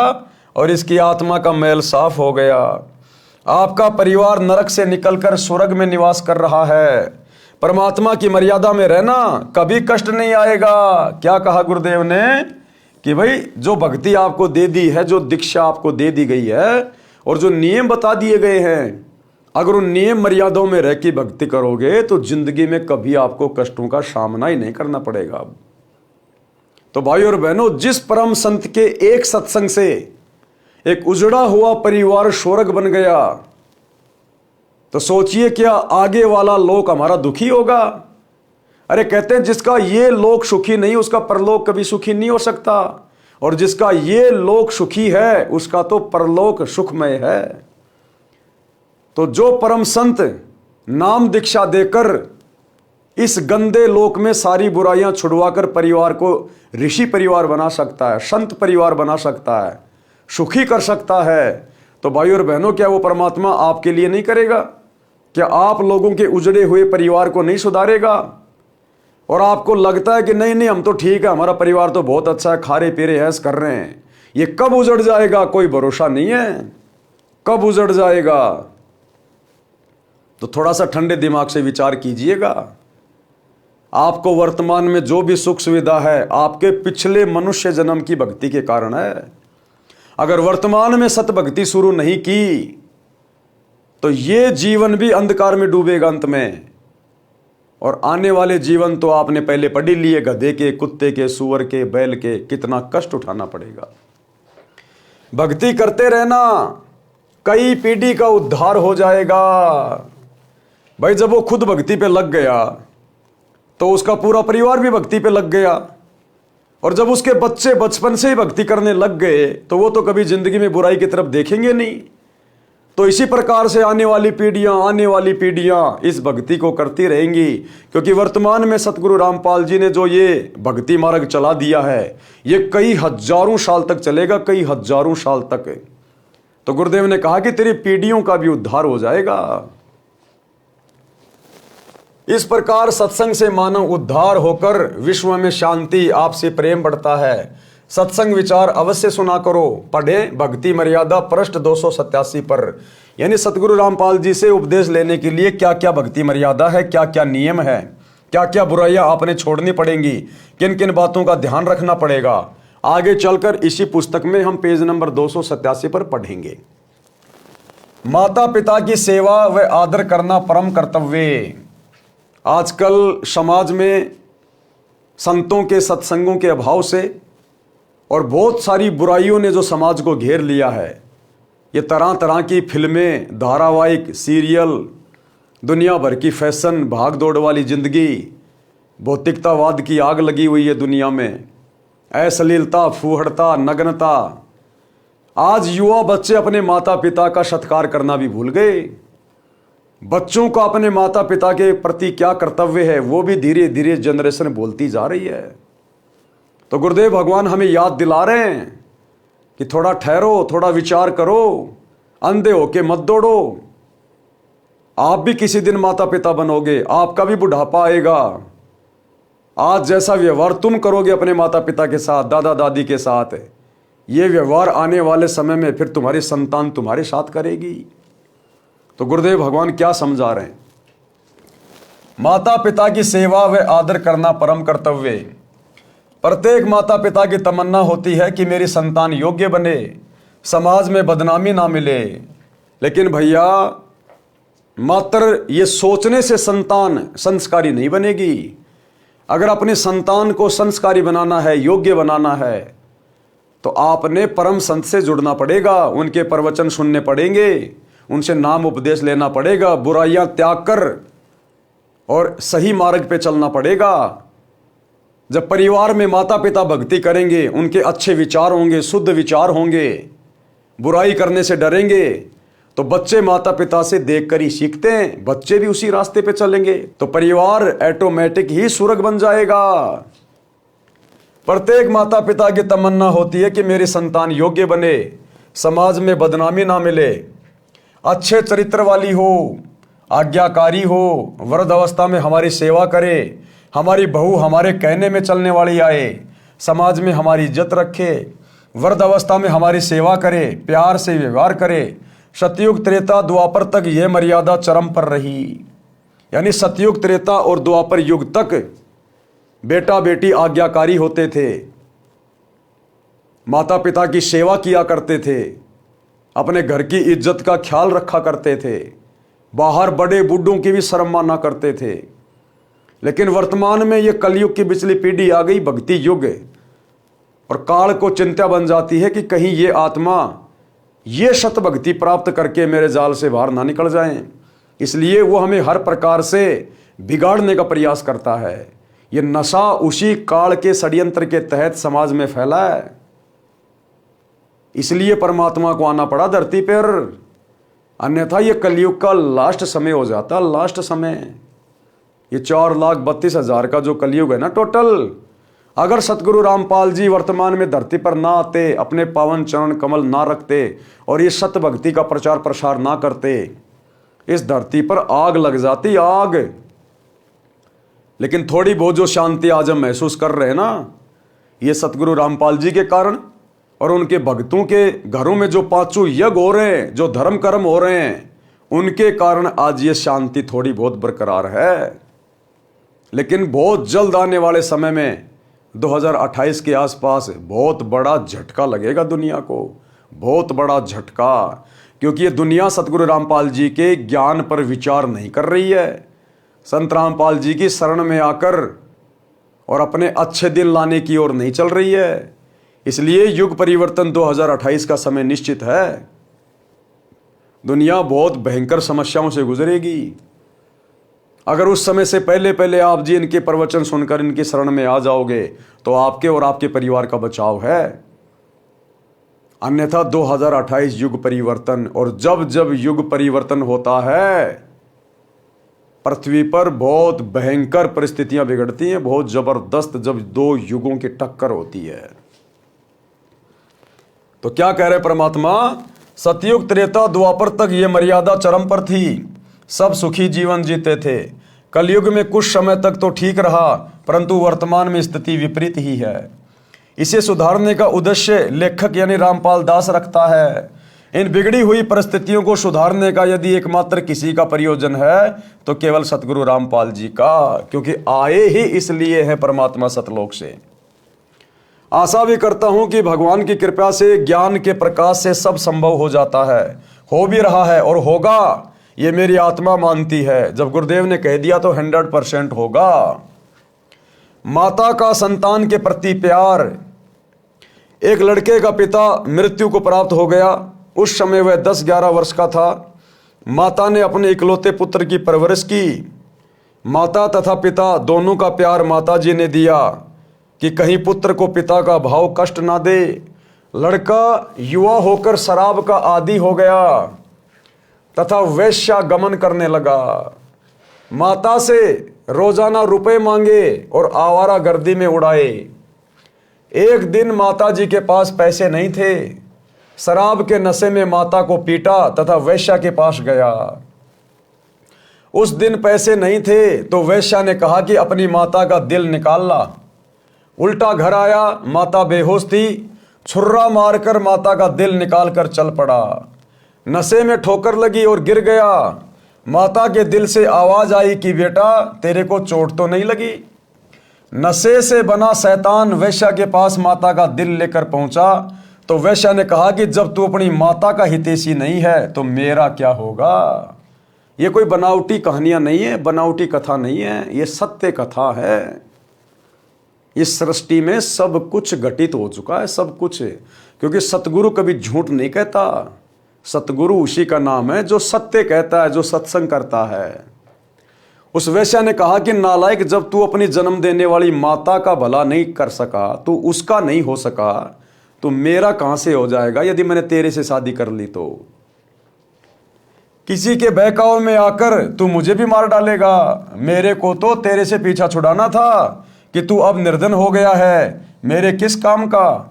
और इसकी आत्मा का मैल साफ हो गया। आपका परिवार नरक से निकलकर स्वर्ग में निवास कर रहा है। परमात्मा की मर्यादा में रहना, कभी कष्ट नहीं आएगा। क्या कहा गुरुदेव ने कि भाई जो भक्ति आपको दे दी है, जो दीक्षा आपको दे दी गई है और जो नियम बता दिए गए हैं, अगर उन नियम मर्यादाओं में रह के भक्ति करोगे तो जिंदगी में कभी आपको कष्टों का सामना ही नहीं करना पड़ेगा। तो भाई और बहनों, जिस परम संत के एक सत्संग से एक उजड़ा हुआ परिवार स्वर्ग बन गया, तो सोचिए क्या आगे वाला लोक हमारा दुखी होगा। अरे कहते हैं जिसका ये लोक सुखी नहीं उसका परलोक कभी सुखी नहीं हो सकता, और जिसका ये लोक सुखी है उसका तो परलोक सुखमय है। तो जो परम संत नाम दीक्षा देकर इस गंदे लोक में सारी बुराइयां छुड़वाकर परिवार को ऋषि परिवार बना सकता है, संत परिवार बना सकता है, सुखी कर सकता है, तो भाई और बहनों क्या वो परमात्मा आपके लिए नहीं करेगा? क्या आप लोगों के उजड़े हुए परिवार को नहीं सुधारेगा? और आपको लगता है कि नहीं नहीं हम तो ठीक है, हमारा परिवार तो बहुत अच्छा है, खारे पीरे ऐश कर रहे हैं, ये कब उजड़ जाएगा कोई भरोसा नहीं है, कब उजड़ जाएगा। तो थोड़ा सा ठंडे दिमाग से विचार कीजिएगा। आपको वर्तमान में जो भी सुख सुविधा है आपके पिछले मनुष्य जन्म की भक्ति के कारण है। अगर वर्तमान में सत भक्ति शुरू नहीं की तो ये जीवन भी अंधकार में डूबेगा अंत में, और आने वाले जीवन तो आपने पहले पढ़ ही लिए, गधे के, कुत्ते के, सुअर के, बैल के, कितना कष्ट उठाना पड़ेगा। भक्ति करते रहना, कई पीढ़ी का उद्धार हो जाएगा। भाई जब वो खुद भक्ति पे लग गया तो उसका पूरा परिवार भी भक्ति पे लग गया, और जब उसके बच्चे बचपन से ही भक्ति करने लग गए तो वो तो कभी जिंदगी में बुराई की तरफ देखेंगे नहीं। तो इसी प्रकार से आने वाली पीढ़ियां इस भक्ति को करती रहेंगी, क्योंकि वर्तमान में सतगुरु रामपाल जी ने जो ये भक्ति मार्ग चला दिया है ये कई हजारों साल तक चलेगा, कई हजारों साल तक। तो गुरुदेव ने कहा कि तेरी पीढ़ियों का भी उद्धार हो जाएगा। इस प्रकार सत्संग से मानव उद्धार होकर विश्व में शांति, आपसे प्रेम बढ़ता है। सत्संग विचार अवश्य सुना करो, पढ़े भक्ति मर्यादा पृष्ठ 287 पर। यानी सतगुरु रामपाल जी से उपदेश लेने के लिए क्या क्या भक्ति मर्यादा है, क्या क्या नियम है, क्या क्या बुराइयां आपने छोड़नी पड़ेंगी, किन किन बातों का ध्यान रखना पड़ेगा, आगे चलकर इसी पुस्तक में हम पेज नंबर 287 पर पढ़ेंगे। माता पिता की सेवा व आदर करना परम कर्तव्य। आजकल समाज में संतों के सत्संगों के अभाव से और बहुत सारी बुराइयों ने जो समाज को घेर लिया है, ये तरह तरह की फिल्में, धारावाहिक, सीरियल, दुनिया भर की फैशन, भाग दौड़ वाली जिंदगी, भौतिकतावाद की आग लगी हुई है दुनिया में, अश्लीलता, फूहड़ता, नग्नता। आज युवा बच्चे अपने माता पिता का सत्कार करना भी भूल गए। बच्चों का अपने माता पिता के प्रति क्या कर्तव्य है वो भी धीरे धीरे जनरेशन बोलती जा रही है। तो गुरुदेव भगवान हमें याद दिला रहे हैं कि थोड़ा ठहरो, थोड़ा विचार करो, अंधे होके मत दौड़ो। आप भी किसी दिन माता पिता बनोगे, आपका भी बुढ़ापा आएगा। आज जैसा व्यवहार तुम करोगे अपने माता पिता के साथ, दादा दादी के साथ, ये व्यवहार आने वाले समय में फिर तुम्हारी संतान तुम्हारे साथ करेगी। तो गुरुदेव भगवान क्या समझा रहे हैं? माता पिता की सेवा व आदर करना परम कर्तव्य। प्रत्येक माता पिता की तमन्ना होती है कि मेरी संतान योग्य बने, समाज में बदनामी ना मिले। लेकिन भैया मात्र ये सोचने से संतान संस्कारी नहीं बनेगी। अगर अपनी संतान को संस्कारी बनाना है, योग्य बनाना है, तो आपने परम संत से जुड़ना पड़ेगा, उनके प्रवचन सुनने पड़ेंगे, उनसे नाम उपदेश लेना पड़ेगा, बुराइयां त्याग कर और सही मार्ग पे चलना पड़ेगा। जब परिवार में माता पिता भक्ति करेंगे, उनके अच्छे विचार होंगे, शुद्ध विचार होंगे, बुराई करने से डरेंगे, तो बच्चे माता पिता से देखकर ही सीखते हैं, बच्चे भी उसी रास्ते पे चलेंगे, तो परिवार ऑटोमेटिक ही स्वर्ग बन जाएगा। प्रत्येक माता पिता की तमन्ना होती है कि मेरी संतान योग्य बने, समाज में बदनामी ना मिले, अच्छे चरित्र वाली हो, आज्ञाकारी हो, वृद्ध अवस्था में हमारी सेवा करे, हमारी बहू हमारे कहने में चलने वाली आए, समाज में हमारी इज्जत रखे, वृद्ध अवस्था में हमारी सेवा करे, प्यार से व्यवहार करे। सतयुग त्रेता द्वापर तक यह मर्यादा चरम पर रही। यानी सतयुग त्रेता और द्वापर युग तक बेटा बेटी आज्ञाकारी होते थे, माता पिता की सेवा किया करते थे, अपने घर की इज्जत का ख्याल रखा करते थे, बाहर बड़े बूढ़ों की भी शर्म माना करते थे। लेकिन वर्तमान में ये कलयुग की पिछली पीढ़ी आ गई, भक्ति युग, और काल को चिंता बन जाती है कि कहीं ये आत्मा ये सत भक्ति प्राप्त करके मेरे जाल से बाहर ना निकल जाएं। इसलिए वो हमें हर प्रकार से बिगाड़ने का प्रयास करता है। ये नशा उसी काल के षड्यंत्र के तहत समाज में फैला है। इसलिए परमात्मा को आना पड़ा धरती पर, अन्यथा ये कलयुग का लास्ट समय हो जाता, लास्ट समय। ये 4,32,000 का जो कलयुग है ना टोटल, अगर सतगुरु रामपाल जी वर्तमान में धरती पर ना आते, अपने पावन चरण कमल ना रखते और ये सत भक्ति का प्रचार प्रसार ना करते, इस धरती पर आग लग जाती, आग। लेकिन थोड़ी बहुत जो शांति आज हम महसूस कर रहे हैं ना, ये सतगुरु रामपाल जी के कारण, और उनके भक्तों के घरों में जो पांचों यज्ञ हो रहे हैं, जो धर्म कर्म हो रहे हैं, उनके कारण आज ये शांति थोड़ी बहुत बरकरार है। लेकिन बहुत जल्द आने वाले समय में 2028 के आसपास बहुत बड़ा झटका लगेगा दुनिया को, बहुत बड़ा झटका, क्योंकि ये दुनिया सतगुरु रामपाल जी के ज्ञान पर विचार नहीं कर रही है, संत रामपाल जी की शरण में आकर और अपने अच्छे दिन लाने की ओर नहीं चल रही है। इसलिए युग परिवर्तन 2028 का समय निश्चित है। दुनिया बहुत भयंकर समस्याओं से गुजरेगी। अगर उस समय से पहले पहले आप जी इनके प्रवचन सुनकर इनकी शरण में आ जाओगे तो आपके और आपके परिवार का बचाव है। अन्यथा 2028 युग परिवर्तन, और जब जब युग परिवर्तन होता है पृथ्वी पर बहुत भयंकर परिस्थितियां बिगड़ती हैं, बहुत जबरदस्त, जब दो युगों की टक्कर होती है। तो क्या कह रहे परमात्मा, सतयुग त्रेता द्वापर तक ये मर्यादा चरम पर थी, सब सुखी जीवन जीते थे। कलयुग में कुछ समय तक तो ठीक रहा, परंतु वर्तमान में स्थिति विपरीत ही है। इसे सुधारने का उद्देश्य लेखक यानी रामपाल दास रखता है। इन बिगड़ी हुई परिस्थितियों को सुधारने का यदि एकमात्र किसी का प्रयोजन है तो केवल सतगुरु रामपाल जी का, क्योंकि आए ही इसलिए है परमात्मा सतलोक से। आशा भी करता हूं कि भगवान की कृपा से, ज्ञान के प्रकाश से सब संभव हो जाता है, हो भी रहा है और होगा, ये मेरी आत्मा मानती है। जब गुरुदेव ने कह दिया तो 100% होगा। माता का संतान के प्रति प्यार। एक लड़के का पिता मृत्यु को प्राप्त हो गया। उस समय वह 10-11 वर्ष का था। माता ने अपने इकलौते पुत्र की परवरिश की। माता तथा पिता दोनों का प्यार माता जी ने दिया कि कहीं पुत्र को पिता का भाव कष्ट ना दे। लड़का युवा होकर शराब का आदी हो गया तथा वेश्यागमन करने लगा। माता से रोजाना रुपए मांगे और आवारागर्दी में उड़ाए। एक दिन माता जी के पास पैसे नहीं थे। शराब के नशे में माता को पीटा तथा वेश्या के पास गया। उस दिन पैसे नहीं थे तो वेश्या ने कहा कि अपनी माता का दिल निकाल ला। उल्टा घर आया, माता बेहोश थी। छुर्रा मारकर माता का दिल निकाल कर चल पड़ा। नशे में ठोकर लगी और गिर गया। माता के दिल से आवाज आई कि बेटा तेरे को चोट तो नहीं लगी। नशे से बना शैतान वेश्या के पास माता का दिल लेकर पहुंचा तो वेश्या ने कहा कि जब तू अपनी माता का हितैषी नहीं है तो मेरा क्या होगा। ये कोई बनावटी कहानियां नहीं है, बनावटी कथा नहीं है, ये सत्य कथा है। इस सृष्टि में सब कुछ घटित हो चुका है, सब कुछ, क्योंकि सतगुरु कभी झूठ नहीं कहता। सतगुरु उसी का नाम है जो सत्य कहता है, जो सत्संग करता है। उस वेश्या ने कहा कि नालायक, जब तू अपनी जन्म देने वाली माता का भला नहीं कर सका, तू उसका नहीं हो सका, तो मेरा कहां से हो जाएगा यदि मैंने तेरे से शादी कर ली तो। किसी के बहकाव में आकर तू मुझे भी मार डालेगा। मेरे को तो तेरे से पीछा छुड़ाना था कि तू अब निर्धन हो गया है, मेरे किस काम का।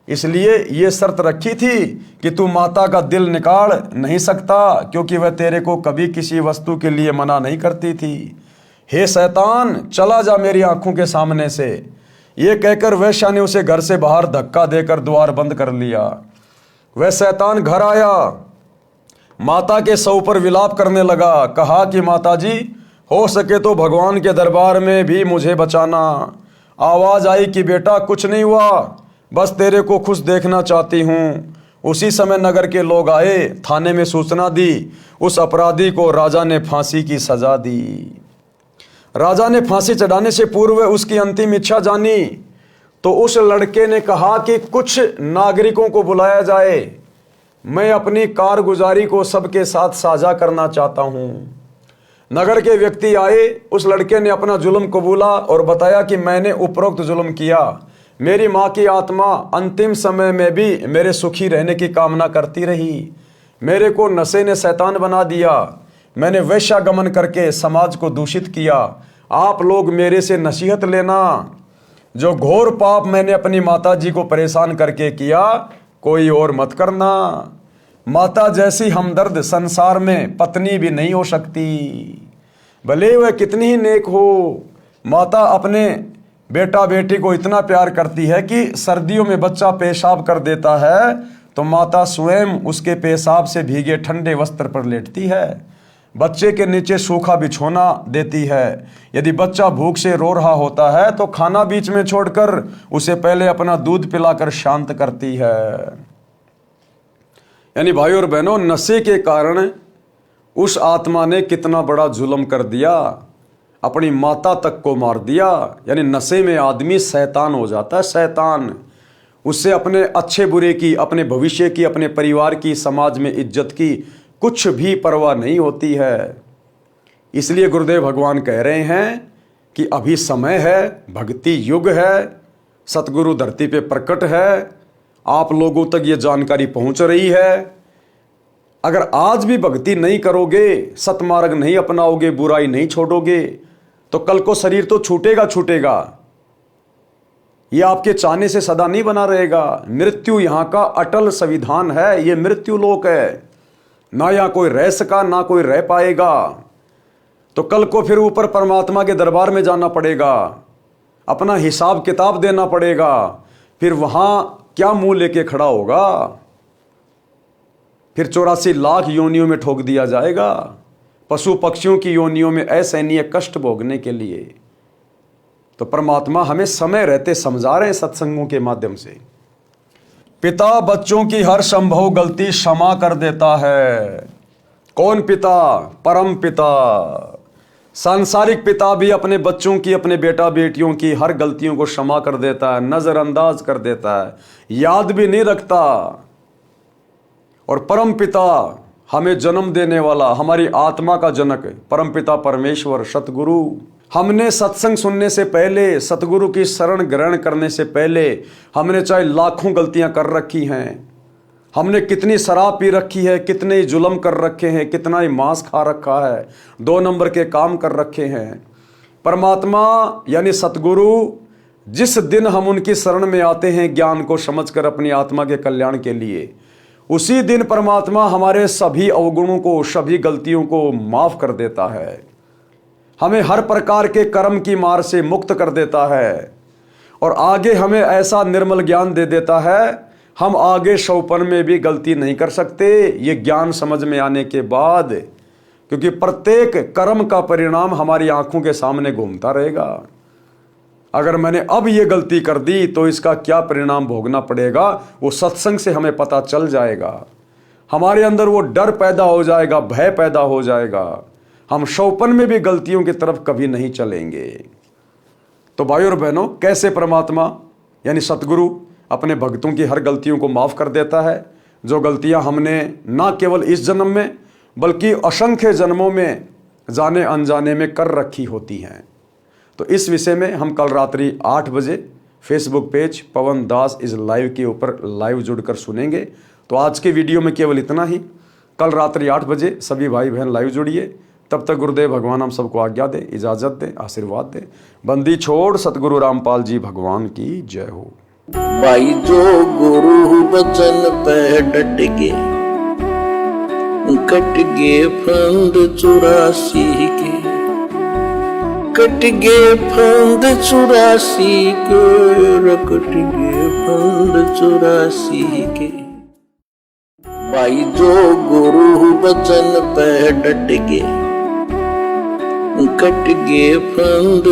इसलिए ये शर्त रखी थी कि तू माता का दिल निकाल नहीं सकता, क्योंकि वह तेरे को कभी किसी वस्तु के लिए मना नहीं करती थी। हे शैतान, चला जा मेरी आंखों के सामने से। ये कहकर वेश्या ने उसे घर से बाहर धक्का देकर द्वार बंद कर लिया। वह शैतान घर आया, माता के शव पर विलाप करने लगा। कहा कि माता जी, हो सके तो भगवान के दरबार में भी मुझे बचाना। आवाज आई कि बेटा कुछ नहीं हुआ, बस तेरे को खुश देखना चाहती हूँ। उसी समय नगर के लोग आए, थाने में सूचना दी। उस अपराधी को राजा ने फांसी की सजा दी। राजा ने फांसी चढ़ाने से पूर्व उसकी अंतिम इच्छा जानी तो उस लड़के ने कहा कि कुछ नागरिकों को बुलाया जाए, मैं अपनी कारगुजारी को सबके साथ साझा करना चाहता हूँ। नगर के व्यक्ति आए। उस लड़के ने अपना जुल्म कबूला और बताया कि मैंने उपरोक्त जुल्म किया। मेरी माँ की आत्मा अंतिम समय में भी मेरे सुखी रहने की कामना करती रही। मेरे को नशे ने शैतान बना दिया। मैंने वेश्यागमन करके समाज को दूषित किया। आप लोग मेरे से नसीहत लेना। जो घोर पाप मैंने अपनी माता जी को परेशान करके किया, कोई और मत करना। माता जैसी हमदर्द संसार में पत्नी भी नहीं हो सकती, भले वह कितनी ही नेक हो। माता अपने बेटा बेटी को इतना प्यार करती है कि सर्दियों में बच्चा पेशाब कर देता है तो माता स्वयं उसके पेशाब से भीगे ठंडे वस्त्र पर लेटती है, बच्चे के नीचे सूखा बिछोना देती है। यदि बच्चा भूख से रो रहा होता है तो खाना बीच में छोड़कर उसे पहले अपना दूध पिलाकर शांत करती है। यानी भाई और बहनों, नशे के कारण उस आत्मा ने कितना बड़ा जुल्म कर दिया, अपनी माता तक को मार दिया। यानी नशे में आदमी शैतान हो जाता है, शैतान। उससे अपने अच्छे बुरे की, अपने भविष्य की, अपने परिवार की, समाज में इज्जत की कुछ भी परवाह नहीं होती है। इसलिए गुरुदेव भगवान कह रहे हैं कि अभी समय है, भक्ति युग है, सतगुरु धरती पे प्रकट है, आप लोगों तक ये जानकारी पहुंच रही है। अगर आज भी भक्ति नहीं करोगे, सतमार्ग नहीं अपनाओगे, बुराई नहीं छोड़ोगे, तो कल को शरीर तो छूटेगा छूटेगा, ये आपके चाहने से सदा नहीं बना रहेगा। मृत्यु यहाँ का अटल संविधान है, ये मृत्यु लोक है, ना यहाँ कोई रह सका ना कोई रह पाएगा। तो कल को फिर ऊपर परमात्मा के दरबार में जाना पड़ेगा, अपना हिसाब किताब देना पड़ेगा, फिर वहां क्या मुंह लेके खड़ा होगा, फिर 84 लाख योनियों में ठोक दिया जाएगा, पशु पक्षियों की योनियों में असहनीय कष्ट भोगने के लिए। तो परमात्मा हमें समय रहते समझा रहे हैं सत्संगों के माध्यम से। पिता बच्चों की हर संभव गलती क्षमा कर देता है। कौन पिता? परम पिता। सांसारिक पिता भी अपने बच्चों की, अपने बेटा बेटियों की हर गलतियों को क्षमा कर देता है, नजरअंदाज कर देता है, याद भी नहीं रखता। और परम पिता, हमें जन्म देने वाला, हमारी आत्मा का जनक परम पिता परमेश्वर सतगुरु, हमने सत्संग सुनने से पहले, सतगुरु की शरण ग्रहण करने से पहले हमने चाहे लाखों गलतियां कर रखी हैं, हमने कितनी शराब पी रखी है, कितने जुल्म कर रखे हैं, कितना ही मांस खा रखा है, 2 नंबर के काम कर रखे हैं। परमात्मा यानी सतगुरु, जिस दिन हम उनकी शरण में आते हैं ज्ञान को समझकर अपनी आत्मा के कल्याण के लिए, उसी दिन परमात्मा हमारे सभी अवगुणों को, सभी गलतियों को माफ कर देता है, हमें हर प्रकार के कर्म की मार से मुक्त कर देता है, और आगे हमें ऐसा निर्मल ज्ञान दे देता है, हम आगे शौपन में भी गलती नहीं कर सकते ये ज्ञान समझ में आने के बाद, क्योंकि प्रत्येक कर्म का परिणाम हमारी आंखों के सामने घूमता रहेगा। अगर मैंने अब ये गलती कर दी तो इसका क्या परिणाम भोगना पड़ेगा, वो सत्संग से हमें पता चल जाएगा। हमारे अंदर वो डर पैदा हो जाएगा, भय पैदा हो जाएगा, हम शौपन में भी गलतियों की तरफ कभी नहीं चलेंगे। तो भाई और बहनों, कैसे परमात्मा यानी सतगुरु अपने भक्तों की हर गलतियों को माफ कर देता है, जो गलतियां हमने ना केवल इस जन्म में बल्कि असंख्य जन्मों में जाने अनजाने में कर रखी होती हैं। तो इस विषय में हम कल रात्रि 8 बजे Facebook page Pawan Das is live के ऊपर लाइव जुड़कर सुनेंगे। तो आज के वीडियो में केवल इतना ही। कल रात्रि 8 बजे सभी भाई बहन लाइव जुड़िए। तब तक गुरुदेव भगवान हम सबको आज्ञा दे, इजाजत दे, आशीर्वाद दे। बंदी छोड़ सतगुरु रामपाल जी भगवान की जय हो। भाई जो गुरु वचन पे डट के, कट गे फंद 84 के, कट गे फंद 84 के, कट गे फंद 84 के। भाई जो गुरु वचन पे डट के, कट गे फंद